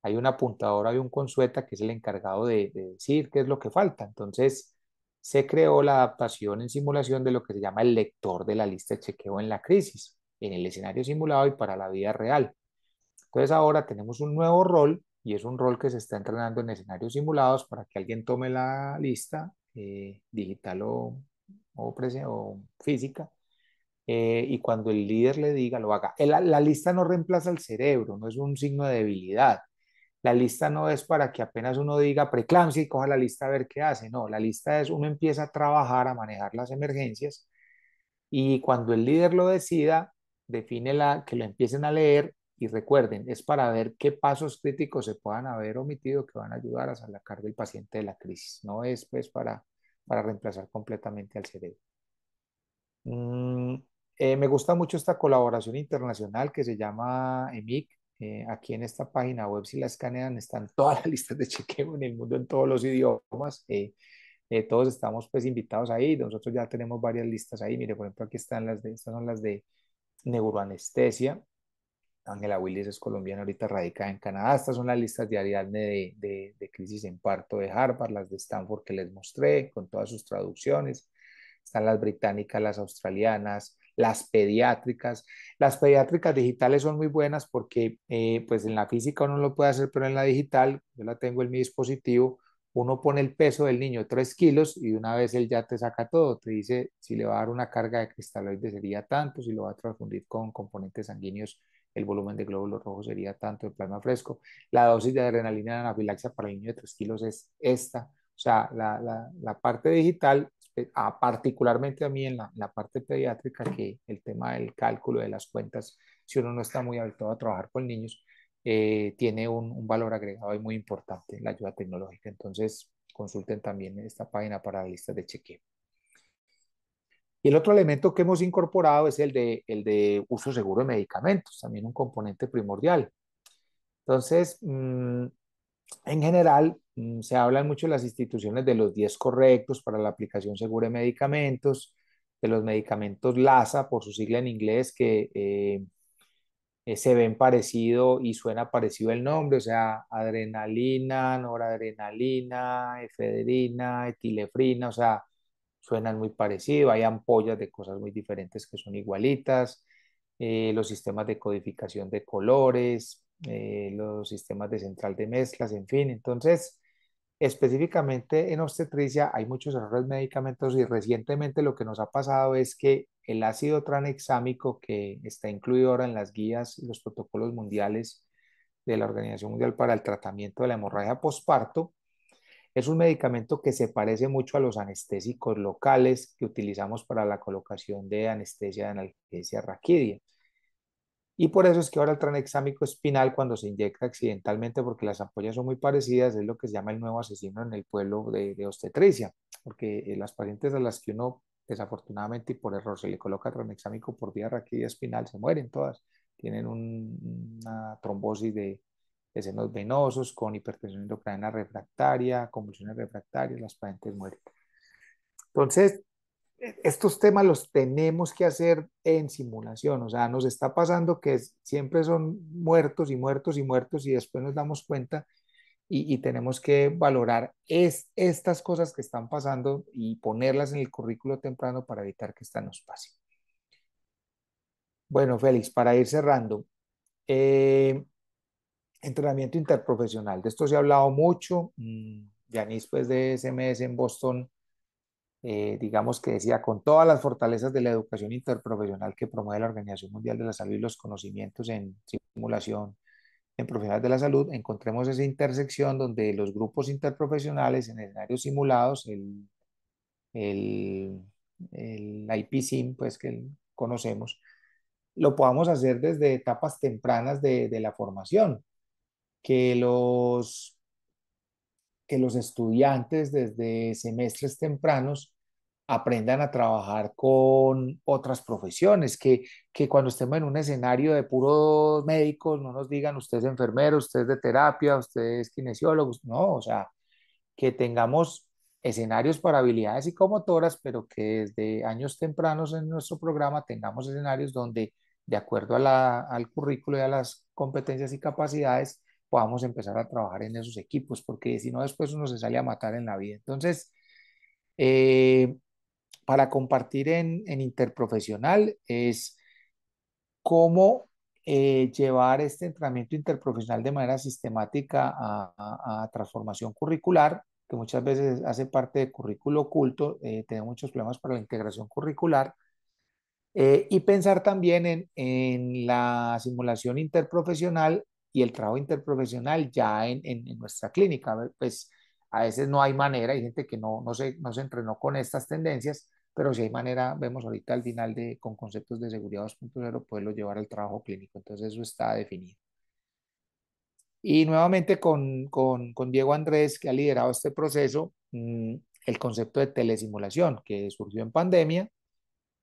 hay un apuntador, hay un consueta que es el encargado de decir qué es lo que falta. Entonces, se creó la adaptación en simulación de lo que se llama el lector de la lista de chequeo en la crisis, en el escenario simulado y para la vida real. Entonces ahora tenemos un nuevo rol y es un rol que se está entrenando en escenarios simulados para que alguien tome la lista digital o física y cuando el líder le diga lo haga. La lista no reemplaza el cerebro, no es un signo de debilidad. La lista no es para que apenas uno diga preeclampsia y coja la lista a ver qué hace. No, la lista es uno empieza a trabajar, a manejar las emergencias y cuando el líder lo decida, define que lo empiecen a leer y recuerden, es para ver qué pasos críticos se puedan haber omitido que van a ayudar a sacar del paciente de la crisis. No es pues para reemplazar completamente al cerebro. Mm, Me gusta mucho esta colaboración internacional que se llama EMIC. Aquí en esta página web, si la escanean, están todas las listas de chequeo en el mundo en todos los idiomas. Todos estamos pues invitados ahí. Nosotros ya tenemos varias listas ahí. Mire, por ejemplo, aquí están estas son las de neuroanestesia. Ángela Willis es colombiana, ahorita radicada en Canadá. Estas son las listas de Ariadne de crisis en parto de Harvard, las de Stanford que les mostré, con todas sus traducciones. Están las británicas, las australianas, las pediátricas. Las pediátricas digitales son muy buenas porque pues en la física uno lo puede hacer, pero en la digital, yo la tengo en mi dispositivo, uno pone el peso del niño 3 kilos y de una vez él ya te saca todo, te dice si le va a dar una carga de cristaloides sería tanto, si lo va a transfundir con componentes sanguíneos el volumen de glóbulos rojos sería tanto de plasma fresco, la dosis de adrenalina en anafilaxia para el niño de 3 kilos es esta, o sea, la parte digital, particularmente a mí en la parte pediátrica, que el tema del cálculo de las cuentas, si uno no está muy habituado a trabajar con niños, tiene un valor agregado y muy importante en la ayuda tecnológica. Entonces, consulten también esta página para la lista de chequeo. Y el otro elemento que hemos incorporado es el de uso seguro de medicamentos, también un componente primordial. Entonces, en general, se habla mucho en las instituciones de los 10 correctos para la aplicación segura de medicamentos, de los medicamentos LASA, por su sigla en inglés, que se ven parecido y suena parecido el nombre, o sea, adrenalina, noradrenalina, efedrina, etilefrina, o sea, suenan muy parecido, hay ampollas de cosas muy diferentes que son igualitas, los sistemas de codificación de colores, los sistemas de central de mezclas, en fin, entonces, específicamente en obstetricia hay muchos errores medicamentosos y recientemente lo que nos ha pasado es que el ácido tranexámico que está incluido ahora en las guías y los protocolos mundiales de la Organización Mundial para el Tratamiento de la Hemorragia Postparto es un medicamento que se parece mucho a los anestésicos locales que utilizamos para la colocación de anestesia de analgesia raquídea. Y por eso es que ahora el tranexámico espinal, cuando se inyecta accidentalmente, porque las ampollas son muy parecidas, es lo que se llama el nuevo asesino en el pueblo de obstetricia, porque las pacientes a las que uno desafortunadamente y por error se le coloca tranexámico por vía raquídea espinal se mueren todas. Tienen una trombosis de senos venosos con hipertensión endocrina refractaria, convulsiones refractarias, las pacientes mueren. Entonces, estos temas los tenemos que hacer en simulación, o sea, nos está pasando que siempre son muertos y muertos y muertos y después nos damos cuenta y tenemos que valorar estas cosas que están pasando y ponerlas en el currículo temprano para evitar que esta nos pase. Bueno, Félix, para ir cerrando, eh, entrenamiento interprofesional, de esto se ha hablado mucho. Yanis, pues de SMS en Boston, digamos que decía, con todas las fortalezas de la educación interprofesional que promueve la Organización Mundial de la Salud y los conocimientos en simulación en profesionales de la salud, encontremos esa intersección donde los grupos interprofesionales en escenarios simulados, el, el IPSIM, pues que conocemos, lo podamos hacer desde etapas tempranas de la formación, que que los estudiantes desde semestres tempranos aprendan a trabajar con otras profesiones, que cuando estemos en un escenario de puros médicos no nos digan usted es enfermero, usted es de terapia, usted es kinesiólogo, no, o sea, que tengamos escenarios para habilidades psicomotoras, pero que desde años tempranos en nuestro programa tengamos escenarios donde, de acuerdo a al currículo y a las competencias y capacidades, podamos empezar a trabajar en esos equipos, porque si no, después uno se sale a matar en la vida. Entonces, eh, para compartir en interprofesional es cómo llevar este entrenamiento interprofesional de manera sistemática a transformación curricular, que muchas veces hace parte de currículo oculto, tenemos muchos problemas para la integración curricular, y pensar también en la simulación interprofesional y el trabajo interprofesional ya en nuestra clínica. Pues a veces no hay manera, hay gente que no se entrenó con estas tendencias, pero si hay manera, vemos ahorita al final con conceptos de seguridad 2.0, poderlo llevar al trabajo clínico. Entonces eso está definido. Y nuevamente con Diego Andrés, que ha liderado este proceso, el concepto de telesimulación, que surgió en pandemia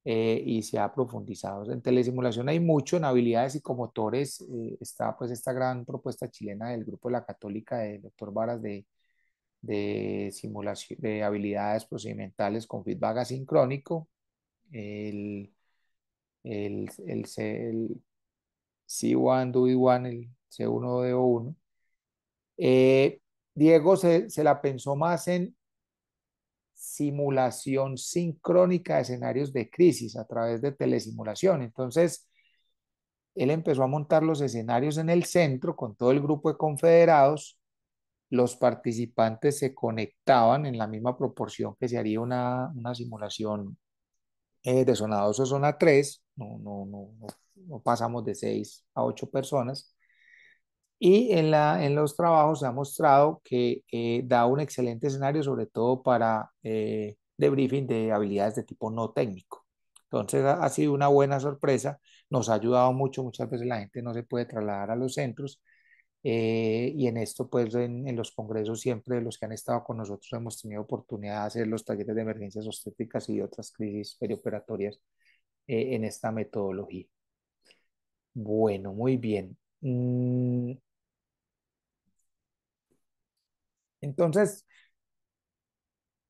y se ha profundizado. En telesimulación hay mucho, en habilidades psicomotores está pues esta gran propuesta chilena del Grupo de la Católica del doctor Varas de simulación de habilidades procedimentales con feedback asincrónico, el, el C1, DUI1, el C1, DO1. Diego se la pensó más en simulación sincrónica de escenarios de crisis a través de telesimulación. Entonces, él empezó a montar los escenarios en el centro con todo el grupo de confederados. Los participantes se conectaban en la misma proporción que se haría una simulación de zona 2 o zona 3. No pasamos de 6 a 8 personas. Y en los trabajos se ha mostrado que da un excelente escenario, sobre todo para debriefing de habilidades de tipo no técnico. Entonces ha sido una buena sorpresa, nos ha ayudado mucho, muchas veces la gente no se puede trasladar a los centros y en esto pues en los congresos siempre los que han estado con nosotros hemos tenido oportunidad de hacer los talleres de emergencias obstétricas y otras crisis perioperatorias en esta metodología. Bueno, muy bien. Entonces,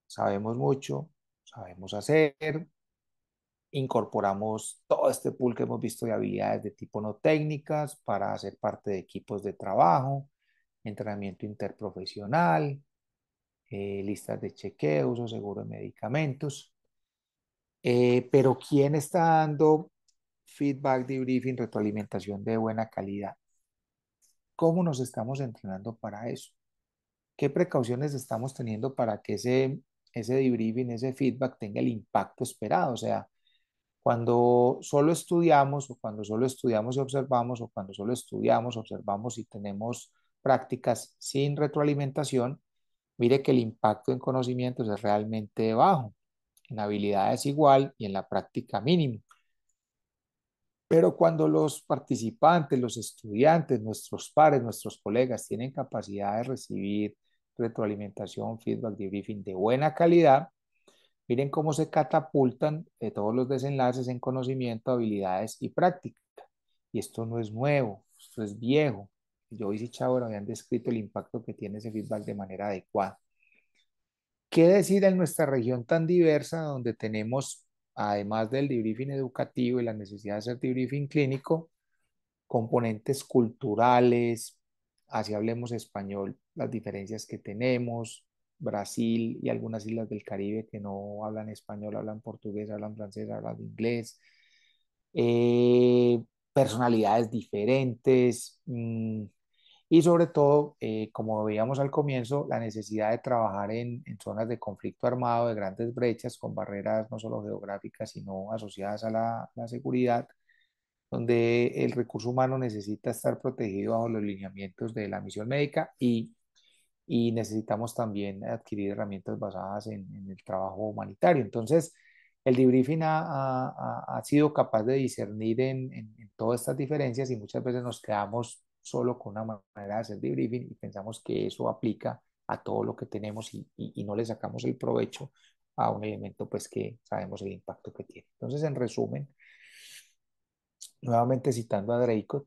sabemos mucho, sabemos hacer, incorporamos todo este pool que hemos visto de habilidades de tipo no técnicas para hacer parte de equipos de trabajo, entrenamiento interprofesional, listas de chequeo, uso seguro de medicamentos. Pero ¿quién está dando feedback, debriefing, retroalimentación de buena calidad? ¿Cómo nos estamos entrenando para eso? ¿Qué precauciones estamos teniendo para que ese debriefing, ese feedback tenga el impacto esperado? O sea, cuando solo estudiamos o cuando solo estudiamos y observamos o cuando solo estudiamos, observamos y tenemos prácticas sin retroalimentación, mire que el impacto en conocimientos es realmente bajo, en habilidades igual y en la práctica mínimo. Pero cuando los participantes, los estudiantes, nuestros pares, nuestros colegas tienen capacidad de recibir retroalimentación, feedback, debriefing de buena calidad, miren cómo se catapultan todos los desenlaces en conocimiento, habilidades y práctica. Y esto no es nuevo, esto es viejo. Yo y Chauer habían descrito el impacto que tiene ese feedback de manera adecuada. ¿Qué decir en nuestra región tan diversa donde tenemos, además del debriefing educativo y la necesidad de hacer debriefing clínico, componentes culturales, así hablemos español, las diferencias que tenemos, Brasil y algunas islas del Caribe que no hablan español, hablan portugués, hablan francés, hablan inglés, eh, personalidades diferentes y sobre todo, como veíamos al comienzo, la necesidad de trabajar en zonas de conflicto armado, de grandes brechas, con barreras no solo geográficas, sino asociadas a la seguridad donde el recurso humano necesita estar protegido bajo los lineamientos de la misión médica y necesitamos también adquirir herramientas basadas en el trabajo humanitario. Entonces, el debriefing ha sido capaz de discernir en todas estas diferencias y muchas veces nos quedamos solo con una manera de hacer debriefing y pensamos que eso aplica a todo lo que tenemos y no le sacamos el provecho a un elemento pues que sabemos el impacto que tiene. Entonces, en resumen, nuevamente citando a Dreyko,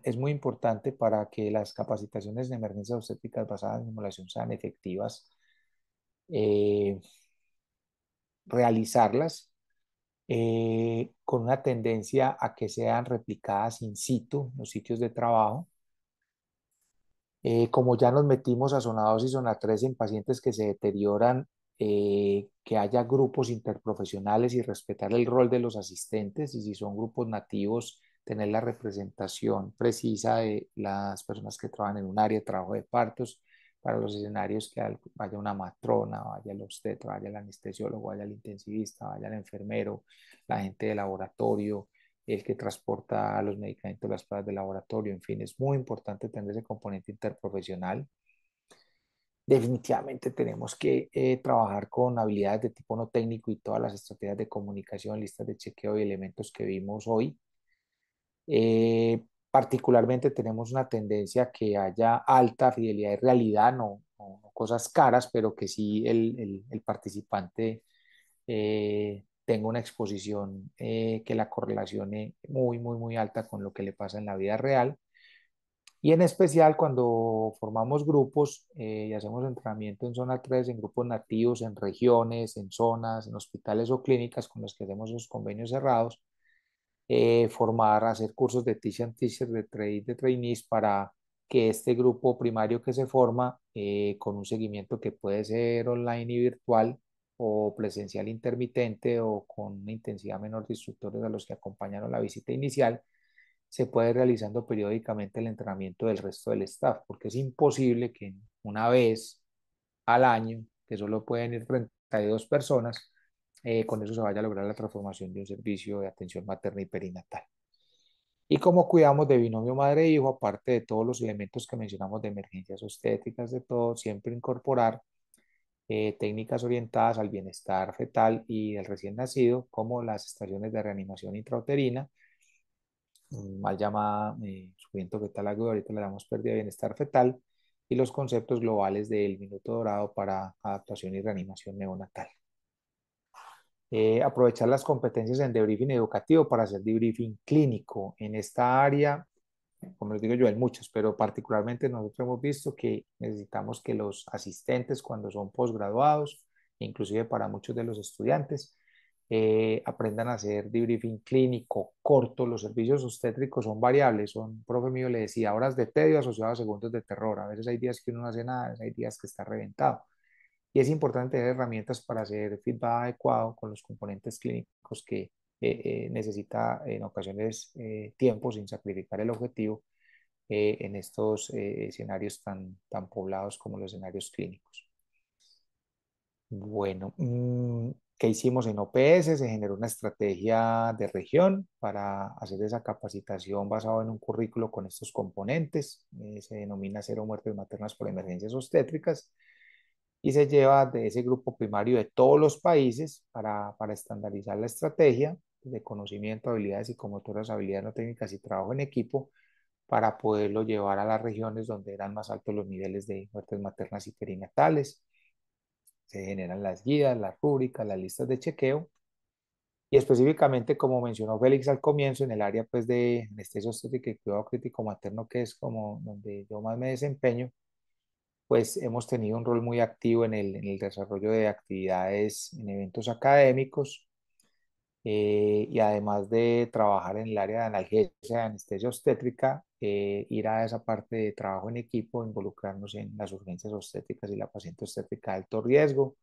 es muy importante para que las capacitaciones de emergencias obstétricas basadas en simulación sean efectivas, eh, realizarlas con una tendencia a que sean replicadas in situ, en los sitios de trabajo, Como ya nos metimos a zona 2 y zona 3 en pacientes que se deterioran, que haya grupos interprofesionales y respetar el rol de los asistentes, y si son grupos nativos, tener la representación precisa de las personas que trabajan en un área de trabajo de partos, para los escenarios que vaya una matrona, vaya el obstetra, vaya el anestesiólogo, vaya el intensivista, vaya el enfermero, la gente de laboratorio, el que transporta los medicamentos, las pruebas de laboratorio, en fin, es muy importante tener ese componente interprofesional. Definitivamente tenemos que trabajar con habilidades de tipo no técnico y todas las estrategias de comunicación, listas de chequeo y elementos que vimos hoy. Particularmente tenemos una tendencia a que haya alta fidelidad y realidad, no cosas caras, pero que sí el participante tenga una exposición que la correlacione muy alta con lo que le pasa en la vida real. Y en especial cuando formamos grupos y hacemos entrenamiento en zona 3 en grupos nativos, en regiones, en zonas, en hospitales o clínicas con los que hacemos los convenios cerrados, formar, hacer cursos de teach and teacher, de trainees para que este grupo primario que se forma, con un seguimiento que puede ser online y virtual o presencial intermitente o con una intensidad menor de instructores a los que acompañaron la visita inicial, se puede ir realizando periódicamente el entrenamiento del resto del staff, porque es imposible que una vez al año, que solo pueden ir 32 personas, con eso se vaya a lograr la transformación de un servicio de atención materna y perinatal. Y como cuidamos de binomio madre-hijo, aparte de todos los elementos que mencionamos de emergencias obstétricas, de todo, siempre incorporar técnicas orientadas al bienestar fetal y del recién nacido, como las estaciones de reanimación intrauterina, mal llamada sufrimiento fetal agudo, ahorita le damos pérdida de bienestar fetal, y los conceptos globales del minuto dorado para adaptación y reanimación neonatal. Aprovechar las competencias en debriefing educativo para hacer debriefing clínico. En esta área, como les digo yo, hay muchos, pero particularmente nosotros hemos visto que necesitamos que los asistentes, cuando son posgraduados, inclusive para muchos de los estudiantes, aprendan a hacer debriefing clínico corto. Los servicios obstétricos son variables. Un profe mío le decía horas de tedio asociado a segundos de terror. A veces hay días que uno no hace nada, hay días que está reventado. Y es importante tener herramientas para hacer feedback adecuado con los componentes clínicos que necesita en ocasiones tiempo sin sacrificar el objetivo en estos escenarios tan poblados como los escenarios clínicos. Bueno, ¿qué hicimos en OPS? Se generó una estrategia de región para hacer esa capacitación basada en un currículo con estos componentes. Se denomina Cero Muertes Maternas por Emergencias Obstétricas y se lleva de ese grupo primario de todos los países para estandarizar la estrategia de conocimiento, habilidades psicomotoras, habilidades no técnicas y trabajo en equipo para poderlo llevar a las regiones donde eran más altos los niveles de muertes maternas y perinatales. Se generan las guías, las rúbricas, las listas de chequeo y específicamente, como mencionó Félix al comienzo, en el área pues, de anestesia obstétrica y cuidado crítico materno, que es como donde yo más me desempeño, pues hemos tenido un rol muy activo en el desarrollo de actividades en eventos académicos, y además de trabajar en el área de analgesia, de anestesia obstétrica, ir a esa parte de trabajo en equipo, involucrarnos en las urgencias obstétricas y la paciente obstétrica de alto riesgo.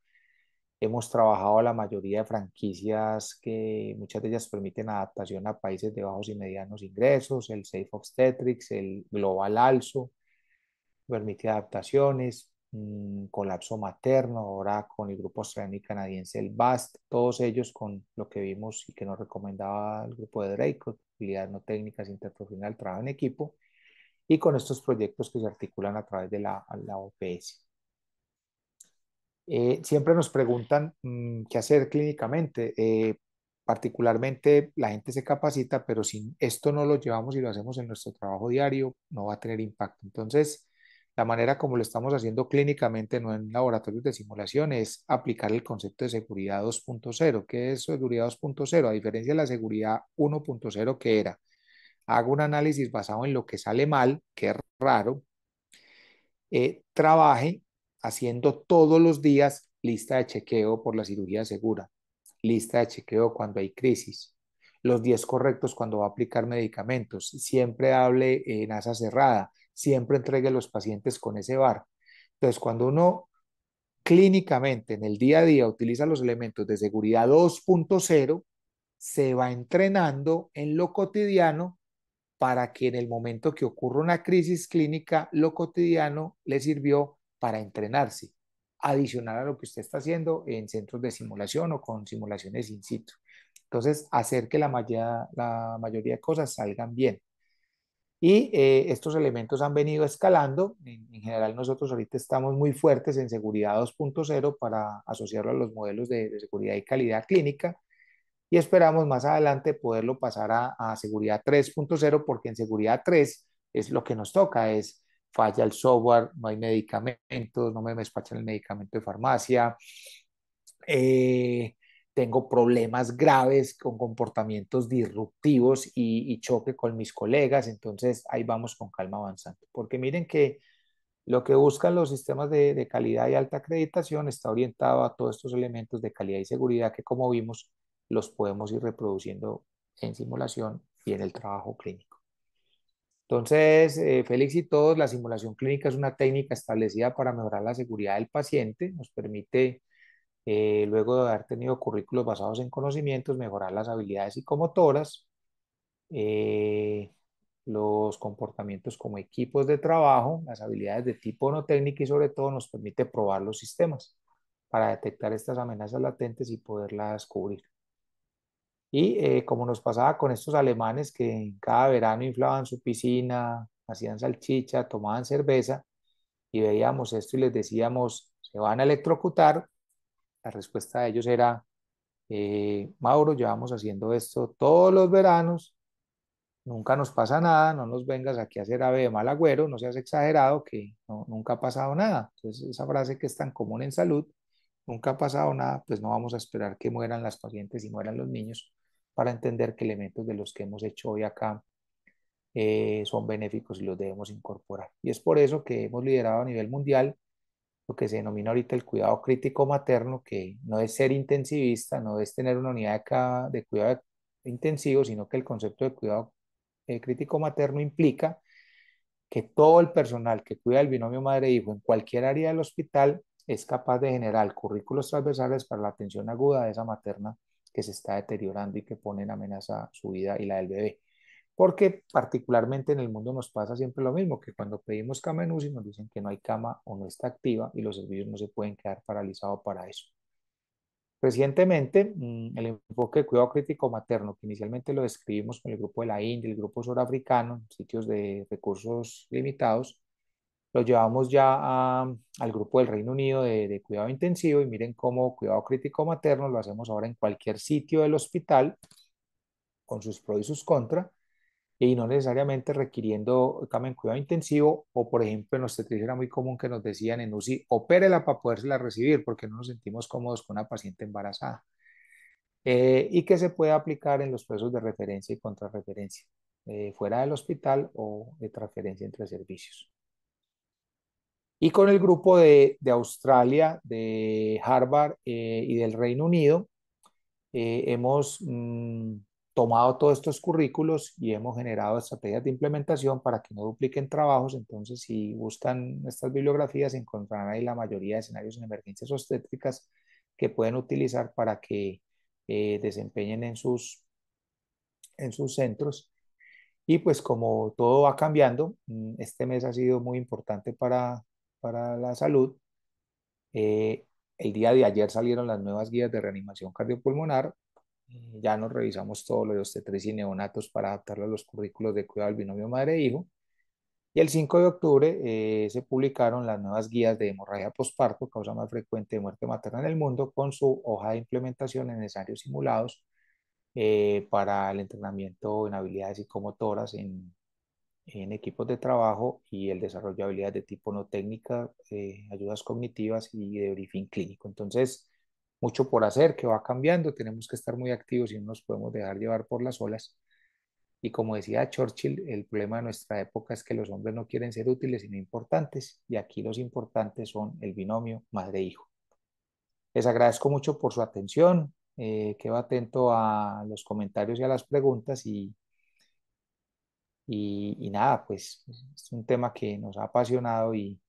Hemos trabajado la mayoría de franquicias que muchas de ellas permiten adaptación a países de bajos y medianos ingresos, el Safe Obstetrics, el Global Also, permite adaptaciones, colapso materno, ahora con el grupo australiano y canadiense, el BAST, todos ellos con lo que vimos y que nos recomendaba el grupo de Drake, habilidades no técnicas, interprofesional, trabajo en equipo, y con estos proyectos que se articulan a través de la OPS. Siempre nos preguntan qué hacer clínicamente. Particularmente la gente se capacita, pero si esto no lo llevamos y lo hacemos en nuestro trabajo diario, no va a tener impacto. Entonces, la manera como lo estamos haciendo clínicamente, no en laboratorios de simulación, es aplicar el concepto de seguridad 2.0. ¿Qué es seguridad 2.0? A diferencia de la seguridad 1.0 que era, hago un análisis basado en lo que sale mal, que es raro, trabaje haciendo todos los días lista de chequeo por la cirugía segura, lista de chequeo cuando hay crisis, los 10 correctos cuando va a aplicar medicamentos, siempre hable en asa cerrada, siempre entregue a los pacientes con ese VAR. Entonces, cuando uno clínicamente en el día a día utiliza los elementos de seguridad 2.0, se va entrenando en lo cotidiano para que en el momento que ocurra una crisis clínica, lo cotidiano le sirvió para entrenarse, adicional a lo que usted está haciendo en centros de simulación o con simulaciones in situ. Entonces, hacer que la mayoría de cosas salgan bien. Y estos elementos han venido escalando. En general, nosotros ahorita estamos muy fuertes en seguridad 2.0 para asociarlo a los modelos de seguridad y calidad clínica. Y esperamos más adelante poderlo pasar a seguridad 3.0, porque en seguridad 3 es lo que nos toca, es falla el software, no hay medicamentos, no me despachan el medicamento de farmacia, eh, tengo problemas graves con comportamientos disruptivos y choque con mis colegas, entonces ahí vamos con calma avanzando. Porque miren que lo que buscan los sistemas de calidad y alta acreditación está orientado a todos estos elementos de calidad y seguridad que, como vimos, los podemos ir reproduciendo en simulación y en el trabajo clínico. Entonces, Félix y todos, la simulación clínica es una técnica establecida para mejorar la seguridad del paciente, nos permite, luego de haber tenido currículos basados en conocimientos, mejorar las habilidades psicomotoras, eh, los comportamientos como equipos de trabajo, las habilidades de tipo no técnico y sobre todo nos permite probar los sistemas para detectar estas amenazas latentes y poderlas cubrir. Y como nos pasaba con estos alemanes que cada verano inflaban su piscina, hacían salchicha, tomaban cerveza y veíamos esto y les decíamos, se van a electrocutar, la respuesta de ellos era, Mauro, llevamos haciendo esto todos los veranos, nunca nos pasa nada, no nos vengas aquí a hacer ave de mal agüero, no seas exagerado, que no, nunca ha pasado nada. Entonces, esa frase que es tan común en salud, nunca ha pasado nada, pues no vamos a esperar que mueran las pacientes y mueran los niños para entender que elementos de los que hemos hecho hoy acá son benéficos y los debemos incorporar. Y es por eso que hemos liderado a nivel mundial lo que se denomina ahorita el cuidado crítico materno, que no es ser intensivista, no es tener una unidad de cuidado intensivo, sino que el concepto de cuidado crítico materno implica que todo el personal que cuida el binomio madre-hijo en cualquier área del hospital es capaz de generar currículos transversales para la atención aguda de esa materna que se está deteriorando y que pone en amenaza su vida y la del bebé. Porque particularmente en el mundo nos pasa siempre lo mismo, que cuando pedimos cama en UCI nos dicen que no hay cama o no está activa y los servicios no se pueden quedar paralizados para eso. Recientemente, el enfoque de cuidado crítico materno, que inicialmente lo describimos con el grupo de la India, el grupo surafricano, sitios de recursos limitados, lo llevamos ya al grupo del Reino Unido de cuidado intensivo y miren cómo cuidado crítico materno lo hacemos ahora en cualquier sitio del hospital con sus pros y sus contras y no necesariamente requiriendo cama en cuidado intensivo o, por ejemplo, en obstetricia era muy común que nos decían en UCI, opérela para podérsela recibir porque no nos sentimos cómodos con una paciente embarazada. Y que se puede aplicar en los procesos de referencia y contrarreferencia, fuera del hospital o de transferencia entre servicios. Y con el grupo de Australia, de Harvard y del Reino Unido, hemos tomado todos estos currículos y hemos generado estrategias de implementación para que no dupliquen trabajos. Entonces, si buscan estas bibliografías, encontrarán ahí la mayoría de escenarios en emergencias obstétricas que pueden utilizar para que desempeñen en sus centros. Y pues como todo va cambiando, este mes ha sido muy importante para la salud. Eh, el día de ayer salieron las nuevas guías de reanimación cardiopulmonar. Ya nos revisamos todo lo de obstetricia y neonatos para adaptarlo a los currículos de cuidado del binomio madre-hijo. Y el 5 de octubre se publicaron las nuevas guías de hemorragia postparto, causa más frecuente de muerte materna en el mundo, con su hoja de implementación en escenarios simulados para el entrenamiento en habilidades psicomotoras en equipos de trabajo y el desarrollo de habilidades de tipo no técnica, ayudas cognitivas y de briefing clínico. Entonces, mucho por hacer, que va cambiando, tenemos que estar muy activos y no nos podemos dejar llevar por las olas. Y como decía Churchill, el problema de nuestra época es que los hombres no quieren ser útiles sino importantes, y aquí los importantes son el binomio madre-hijo. Les agradezco mucho por su atención, quedo atento a los comentarios y a las preguntas y nada, pues es un tema que nos ha apasionado y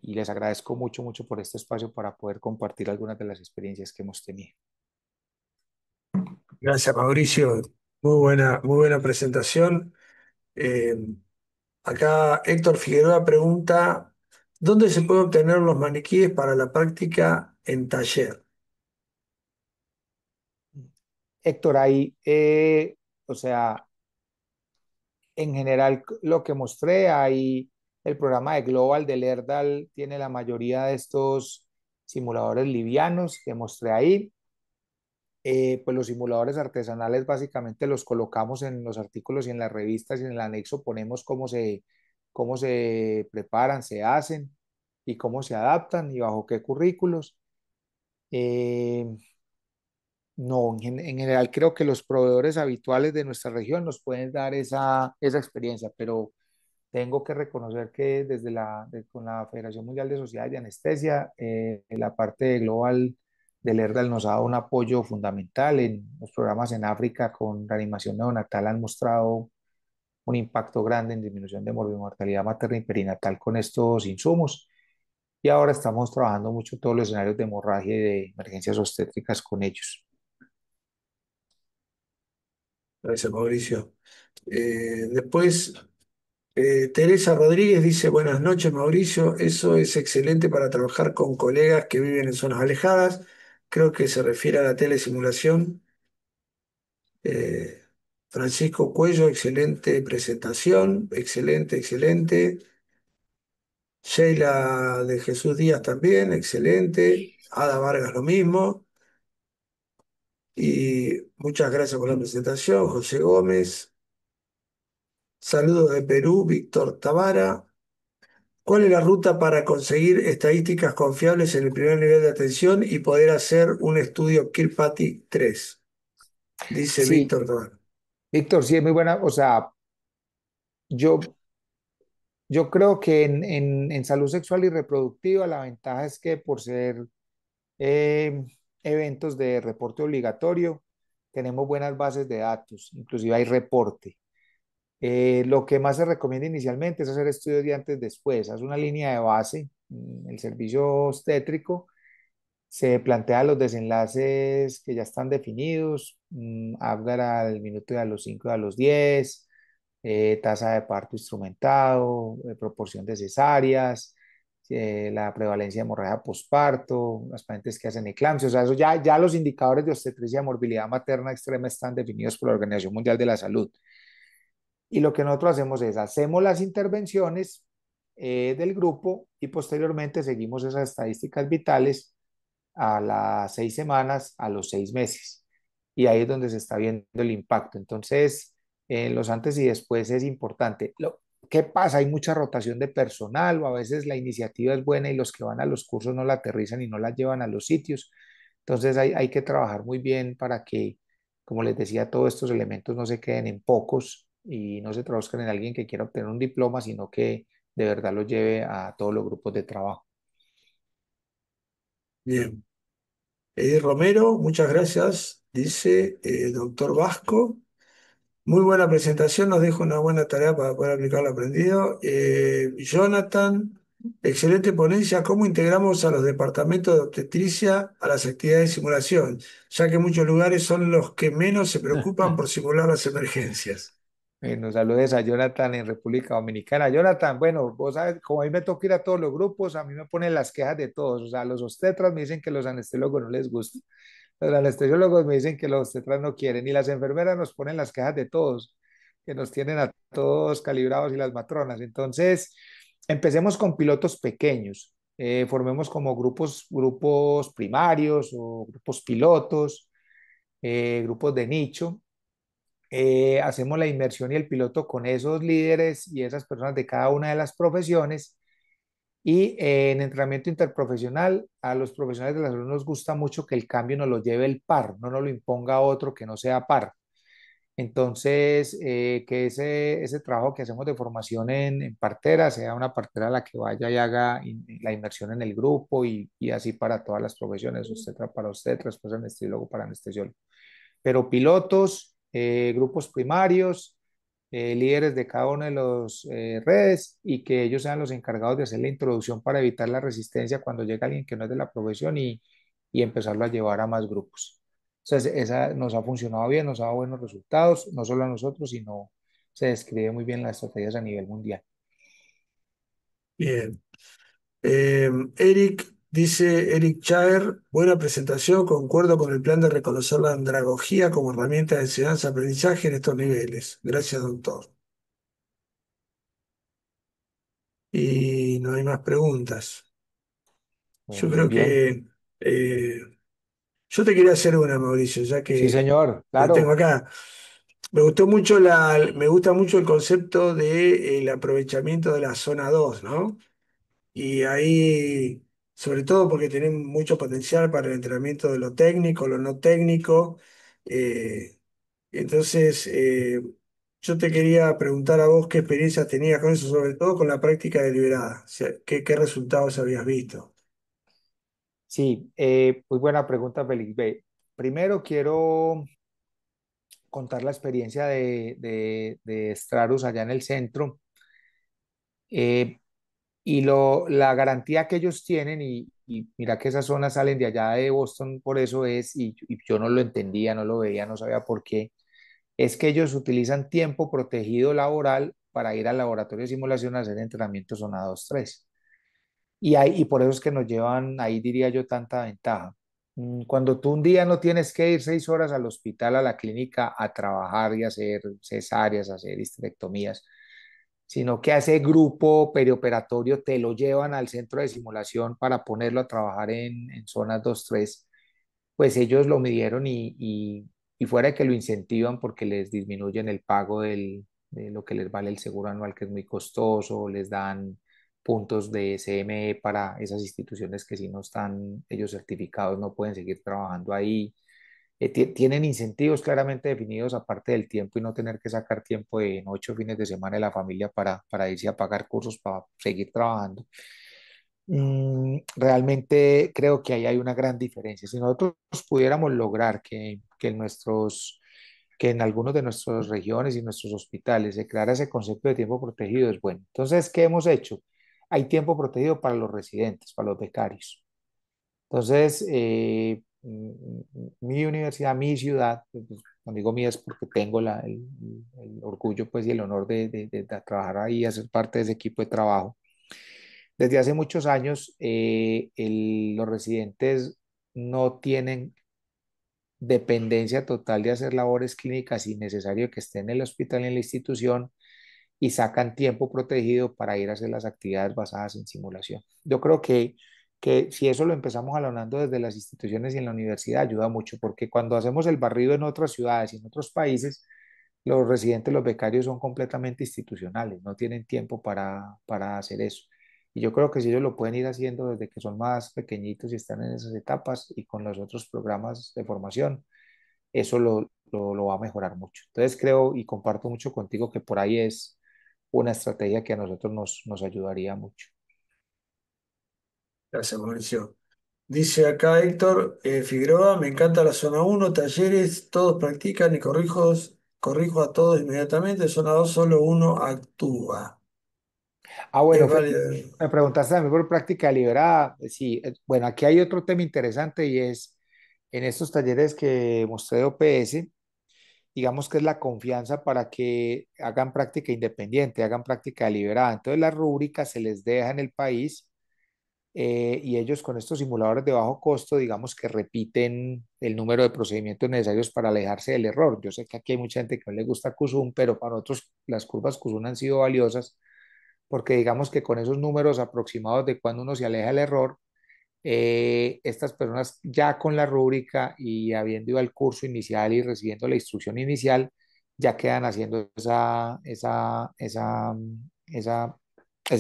les agradezco mucho, mucho por este espacio para poder compartir algunas de las experiencias que hemos tenido. Gracias, Mauricio. Muy buena presentación. Eh, Acá Héctor Figueroa pregunta, ¿dónde se pueden obtener los maniquíes para la práctica en taller? Héctor, o sea, en general lo que mostré, ahí el programa de Global del ERDAL tiene la mayoría de estos simuladores livianos que mostré ahí. Pues los simuladores artesanales básicamente los colocamos en los artículos y en las revistas y en el anexo ponemos cómo se preparan, se hacen y cómo se adaptan y bajo qué currículos. Eh, no, en general creo que los proveedores habituales de nuestra región nos pueden dar esa experiencia, pero tengo que reconocer que con la Federación Mundial de Sociedades de Anestesia, la parte de Global del ERDAL nos ha dado un apoyo fundamental en los programas en África con reanimación neonatal han mostrado un impacto grande en disminución de morbimortalidad materna y perinatal con estos insumos. Y ahora estamos trabajando mucho todos los escenarios de hemorragia y de emergencias obstétricas con ellos. Gracias, Mauricio. Después, Teresa Rodríguez dice, buenas noches, Mauricio. Eso es excelente para trabajar con colegas que viven en zonas alejadas. Creo que se refiere a la telesimulación. Eh, Francisco Cuello, excelente presentación. Excelente, excelente. Sheila de Jesús Díaz también, excelente. Ada Vargas lo mismo. Y muchas gracias por la presentación, José Gómez. Saludos de Perú, Víctor Tavara. ¿Cuál es la ruta para conseguir estadísticas confiables en el primer nivel de atención y poder hacer un estudio Kirkpatrick 3? Dice Sí, Víctor Tavara. Víctor, sí es muy buena. O sea, yo, yo creo que en salud sexual y reproductiva la ventaja es que por ser eh, eventos de reporte obligatorio, tenemos buenas bases de datos, inclusive hay reporte. Lo que más se recomienda inicialmente es hacer estudios de antes después, haz una línea de base, el servicio obstétrico, se plantea los desenlaces que ya están definidos, Apgar al minuto y a los 5 y a los 10, tasa de parto instrumentado, proporción de cesáreas, la prevalencia de hemorragia posparto, las pacientes que hacen eclampsia, o sea, eso ya los indicadores de obstetricia y morbilidad materna extrema están definidos por la Organización Mundial de la Salud. Y lo que nosotros hacemos es, hacemos las intervenciones del grupo y posteriormente seguimos esas estadísticas vitales a las 6 semanas, a los 6 meses. Y ahí es donde se está viendo el impacto. Entonces, en los antes y después es importante. ¿Qué pasa? Hay mucha rotación de personal o a veces la iniciativa es buena y los que van a los cursos no la aterrizan y no la llevan a los sitios. Entonces hay que trabajar muy bien para que, como les decía, todos estos elementos no se queden en pocos y no se traduzcan en alguien que quiera obtener un diploma, sino que de verdad lo lleve a todos los grupos de trabajo. Bien. Edith Romero, muchas gracias. Dice doctor Vasco. Muy buena presentación, nos deja una buena tarea para poder aplicar lo aprendido. Jonathan, excelente ponencia. ¿Cómo integramos a los departamentos de obstetricia a las actividades de simulación? Ya que muchos lugares son los que menos se preocupan por simular las emergencias. Nos saludes a Jonathan en República Dominicana. Jonathan, bueno, vos sabes, como a mí me toca ir a todos los grupos, a mí me ponen las quejas de todos. O sea, los obstetras me dicen que los anestesiólogos no les gusta. Los anestesiólogos me dicen que los obstetras no quieren. Y las enfermeras nos ponen las quejas de todos, que nos tienen a todos calibrados y las matronas. Entonces, empecemos con pilotos pequeños. Formemos como grupos primarios o grupos pilotos, grupos de nicho, hacemos la inmersión y el piloto con esos líderes y esas personas de cada una de las profesiones. Y en entrenamiento interprofesional, a los profesionales de la salud nos gusta mucho que el cambio nos lo lleve el par, no nos lo imponga otro que no sea par. Entonces, que ese trabajo que hacemos de formación en partera sea una partera a la que vaya y haga la inmersión en el grupo y así para todas las profesiones, obstetra para obstetra, después anestesiólogo para anestesiólogo. Pero pilotos, grupos primarios, líderes de cada una de las redes y que ellos sean los encargados de hacer la introducción para evitar la resistencia cuando llega alguien que no es de la profesión y empezarlo a llevar a más grupos. Entonces, esa nos ha funcionado bien, nos ha dado buenos resultados, no solo a nosotros, sino se describe muy bien las estrategias a nivel mundial. Bien. Eric dice, Eric Chaer, buena presentación, concuerdo con el plan de reconocer la andragogía como herramienta de enseñanza-aprendizaje en estos niveles. Gracias, doctor. Y no hay más preguntas. Yo Muy creo bien. que eh, yo te quería hacer una, Mauricio, ya Sí, que señor, lo tengo claro. acá. Me gusta mucho el concepto del aprovechamiento de la zona 2, ¿no? Y ahí, sobre todo porque tienen mucho potencial para el entrenamiento de lo técnico, lo no técnico. Eh, entonces, yo te quería preguntar a vos qué experiencias tenías con eso, sobre todo con la práctica deliberada. O sea, qué resultados habías visto? Sí, muy buena pregunta, Felipe. Primero quiero contar la experiencia de Stratus allá en el centro. Eh, la garantía que ellos tienen, y mira que esas zonas salen de allá de Boston, por eso es, y yo no lo entendía, no lo veía, no sabía por qué, es que ellos utilizan tiempo protegido laboral para ir al laboratorio de simulación a hacer entrenamiento zona 2-3. Y por eso es que nos llevan, ahí diría yo, tanta ventaja. Cuando tú un día no tienes que ir 6 horas al hospital, a la clínica, a trabajar y hacer cesáreas, hacer histerectomías, sino que a ese grupo perioperatorio te lo llevan al centro de simulación para ponerlo a trabajar en zonas 2-3, pues ellos lo midieron y fuera de que lo incentivan porque les disminuyen el pago de lo que les vale el seguro anual, que es muy costoso, les dan puntos de CME para esas instituciones que si no están ellos certificados no pueden seguir trabajando ahí. Tienen incentivos claramente definidos aparte del tiempo y no tener que sacar tiempo en 8 fines de semana de la familia para irse a pagar cursos para seguir trabajando. Realmente creo que ahí hay una gran diferencia. Si nosotros pudiéramos lograr que en algunos de nuestras regiones y nuestros hospitales se creara ese concepto de tiempo protegido, es bueno. Entonces, ¿qué hemos hecho? Hay tiempo protegido para los residentes, para los becarios. Entonces, mi universidad, mi ciudad, pues, cuando digo mía es porque tengo el orgullo pues, y el honor de trabajar ahí, y hacer parte de ese equipo de trabajo. Desde hace muchos años, los residentes no tienen dependencia total de hacer labores clínicas sin necesario que estén en el hospital, en la institución, y sacan tiempo protegido para ir a hacer las actividades basadas en simulación. Yo creo que si eso lo empezamos jalonando desde las instituciones y en la universidad, ayuda mucho, porque cuando hacemos el barrido en otras ciudades y en otros países, los residentes, los becarios son completamente institucionales, no tienen tiempo para hacer eso. Y yo creo que si ellos lo pueden ir haciendo desde que son más pequeñitos y están en esas etapas y con los otros programas de formación, eso lo va a mejorar mucho. Entonces creo y comparto mucho contigo que por ahí es una estrategia que a nosotros nos ayudaría mucho. Gracias, Mauricio. Dice acá Héctor Figueroa, me encanta la zona uno, talleres, todos practican y corrijo a todos inmediatamente. Zona 2 solo uno actúa. Ah, Es bueno, válido. me preguntaste también por práctica deliberada. Sí, bueno, aquí hay otro tema interesante y es en estos talleres que mostré de OPS, digamos que es la confianza para que hagan práctica independiente, hagan práctica deliberada. Entonces, las rúbricas se les deja en el país y ellos con estos simuladores de bajo costo, digamos que repiten el número de procedimientos necesarios para alejarse del error. Yo sé que aquí hay mucha gente que no le gusta CUSUM, pero para nosotros las curvas CUSUM han sido valiosas porque digamos que con esos números aproximados de cuando uno se aleja del error, estas personas ya con la rúbrica y habiendo ido al curso inicial y recibiendo la instrucción inicial, ya quedan haciendo esa, ese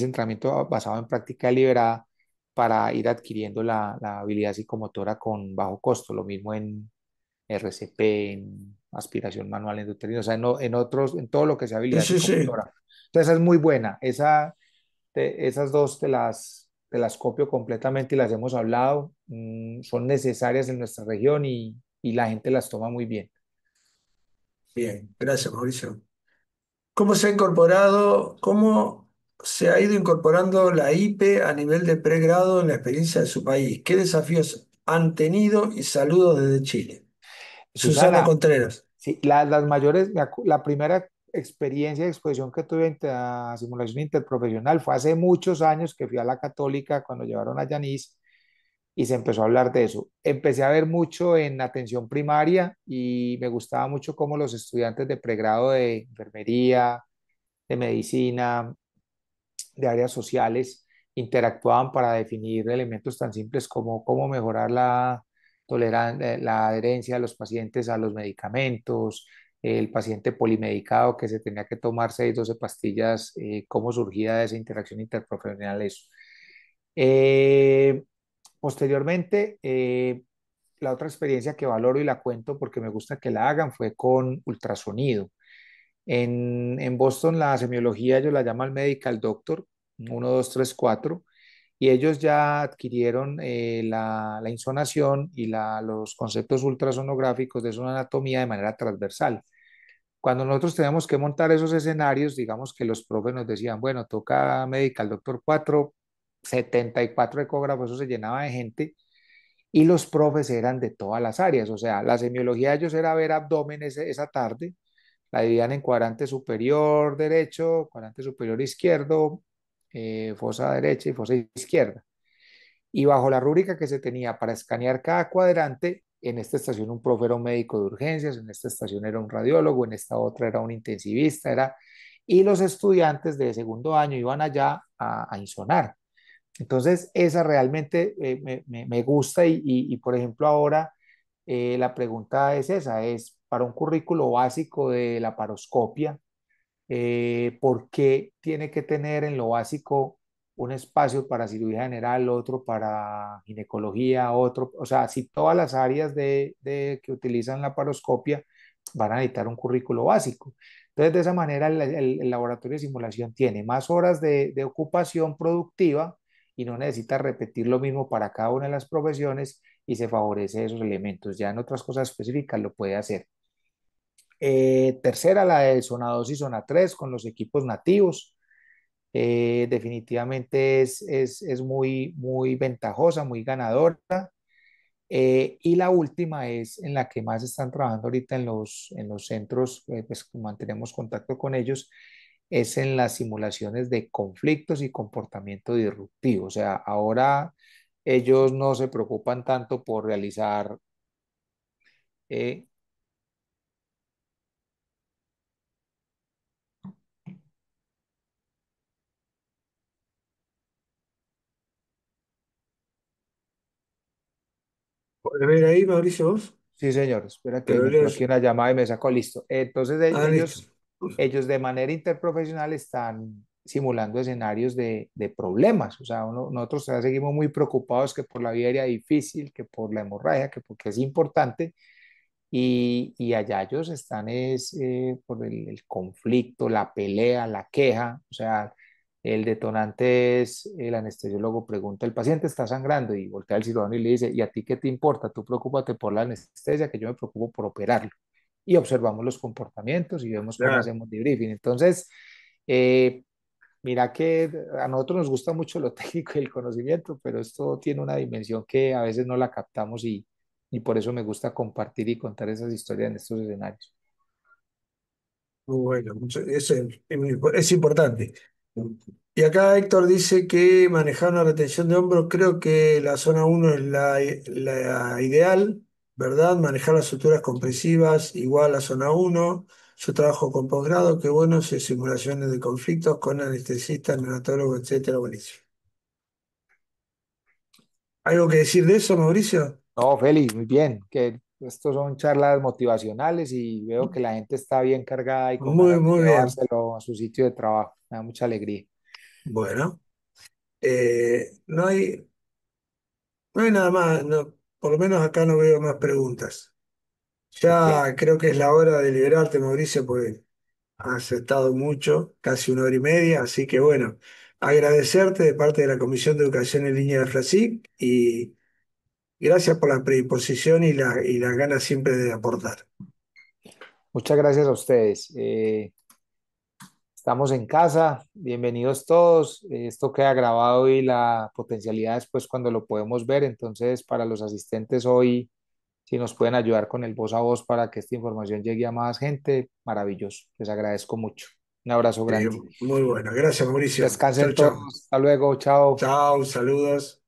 entrenamiento basado en práctica deliberada para ir adquiriendo la habilidad psicomotora con bajo costo, lo mismo en RCP, en aspiración manual endotelina, o sea, en otros, en todo lo que sea Sí, habilidad sí, sí. psicomotora. Entonces, esa es muy buena. Esas dos te las copio completamente y las hemos hablado. Son necesarias en nuestra región y la gente las toma muy bien. Bien, gracias, Mauricio. ¿Cómo se ha incorporado, cómo se ha ido incorporando la IPE a nivel de pregrado en la experiencia de su país? ¿Qué desafíos han tenido? Y saludos desde Chile. Susana Susana, Contreras. sí, las mayores, la primera experiencia de exposición que tuve a simulación interprofesional fue hace muchos años que fui a la Católica cuando llevaron a Yanis y se empezó a hablar de eso. Empecé a ver mucho en atención primaria y me gustaba mucho cómo los estudiantes de pregrado de enfermería, de medicina, de áreas sociales interactuaban para definir elementos tan simples como cómo mejorar la adherencia de los pacientes a los medicamentos, el paciente polimedicado que se tenía que tomar 6 12 pastillas, cómo surgía de esa interacción interprofesional eso. Eh, Posteriormente, la otra experiencia que valoro y la cuento porque me gusta que la hagan fue con ultrasonido. En Boston la semiología ellos la llaman Medical Doctor 1, 2, 3, 4 y ellos ya adquirieron la insonación y los conceptos ultrasonográficos de su anatomía de manera transversal. Cuando nosotros teníamos que montar esos escenarios, digamos que los profes nos decían, bueno, toca Medical Doctor 4, 74 ecógrafos, eso se llenaba de gente y los profes eran de todas las áreas, o sea, la semiología de ellos era ver abdomen esa tarde, la dividían en cuadrante superior derecho, cuadrante superior izquierdo, fosa derecha y fosa izquierda. Y bajo la rúbrica que se tenía para escanear cada cuadrante, en esta estación un profe era un médico de urgencias, en esta estación era un radiólogo, en esta otra era un intensivista, y los estudiantes de segundo año iban allá a insonar. Entonces, esa realmente me gusta por ejemplo, ahora la pregunta es esa, es para un currículo básico de la paroscopia, ¿por qué tiene que tener en lo básico un espacio para cirugía general, otro para ginecología, otro? O sea, si todas las áreas que utilizan la paroscopia van a necesitar un currículo básico. Entonces, de esa manera, el laboratorio de simulación tiene más horas de ocupación productiva y no necesita repetir lo mismo para cada una de las profesiones y se favorece esos elementos. Ya en otras cosas específicas lo puede hacer. Tercera, la de zona 2 y zona 3 con los equipos nativos. Definitivamente es muy, muy ventajosa, muy ganadora. Y la última es en la que más están trabajando ahorita en los centros, pues mantenemos contacto con ellos, es en las simulaciones de conflictos y comportamiento disruptivo. O sea, ahora ellos no se preocupan tanto por realizar eh, ¿Puedes ver ahí, Mauricio, vos? Sí, señor. Espera Te que lo me leo entró yo. aquí una llamada y me sacó listo. Entonces, Ah, listo. ellos de manera interprofesional están simulando escenarios de problemas. O sea, nosotros todavía seguimos muy preocupados que por la vía aérea difícil, que por la hemorragia, que porque es importante. Y allá ellos están por el conflicto, la pelea, la queja. O sea, el detonante es el anestesiólogo pregunta, el paciente está sangrando y voltea al cirujano y le dice, ¿y a ti qué te importa? Tú preocúpate por la anestesia, que yo me preocupo por operarlo. Y observamos los comportamientos y vemos cómo Claro. hacemos debriefing. Entonces, eh, mira que a nosotros nos gusta mucho lo técnico y el conocimiento, pero esto tiene una dimensión que a veces no la captamos y por eso me gusta compartir y contar esas historias en estos escenarios. Muy bueno, es importante. Y acá Héctor dice que manejar una retención de hombros, creo que la zona uno es la ideal, ¿verdad? Manejar las suturas compresivas igual a zona uno. Yo trabajo con posgrado, qué bueno, si simulaciones de conflictos con anestesistas, neonatólogos, etcétera, buenísimo. ¿Algo que decir de eso, Mauricio? No, Félix, muy bien, que estos son charlas motivacionales y veo que la gente está bien cargada y con Muy, ganas de muy bien. llevárselo a su sitio de trabajo. Me da mucha alegría. Bueno, no hay nada más, no, por lo menos acá no veo más preguntas. Ok. Ya creo que es la hora de liberarte, Mauricio, porque has estado mucho, casi una hora y media, así que bueno, agradecerte de parte de la Comisión de Educación en Línea de FLASIC y gracias por la predisposición y las ganas siempre de aportar. Muchas gracias a ustedes. Estamos en casa, bienvenidos todos. Esto queda grabado y la potencialidad después cuando lo podemos ver. Entonces, para los asistentes hoy, si nos pueden ayudar con el voz a voz para que esta información llegue a más gente, maravilloso. Les agradezco mucho. Un abrazo grande. Muy bueno. Gracias, Mauricio. Chau, Descansen todos. chau. Hasta luego. Chao. Chau, saludos.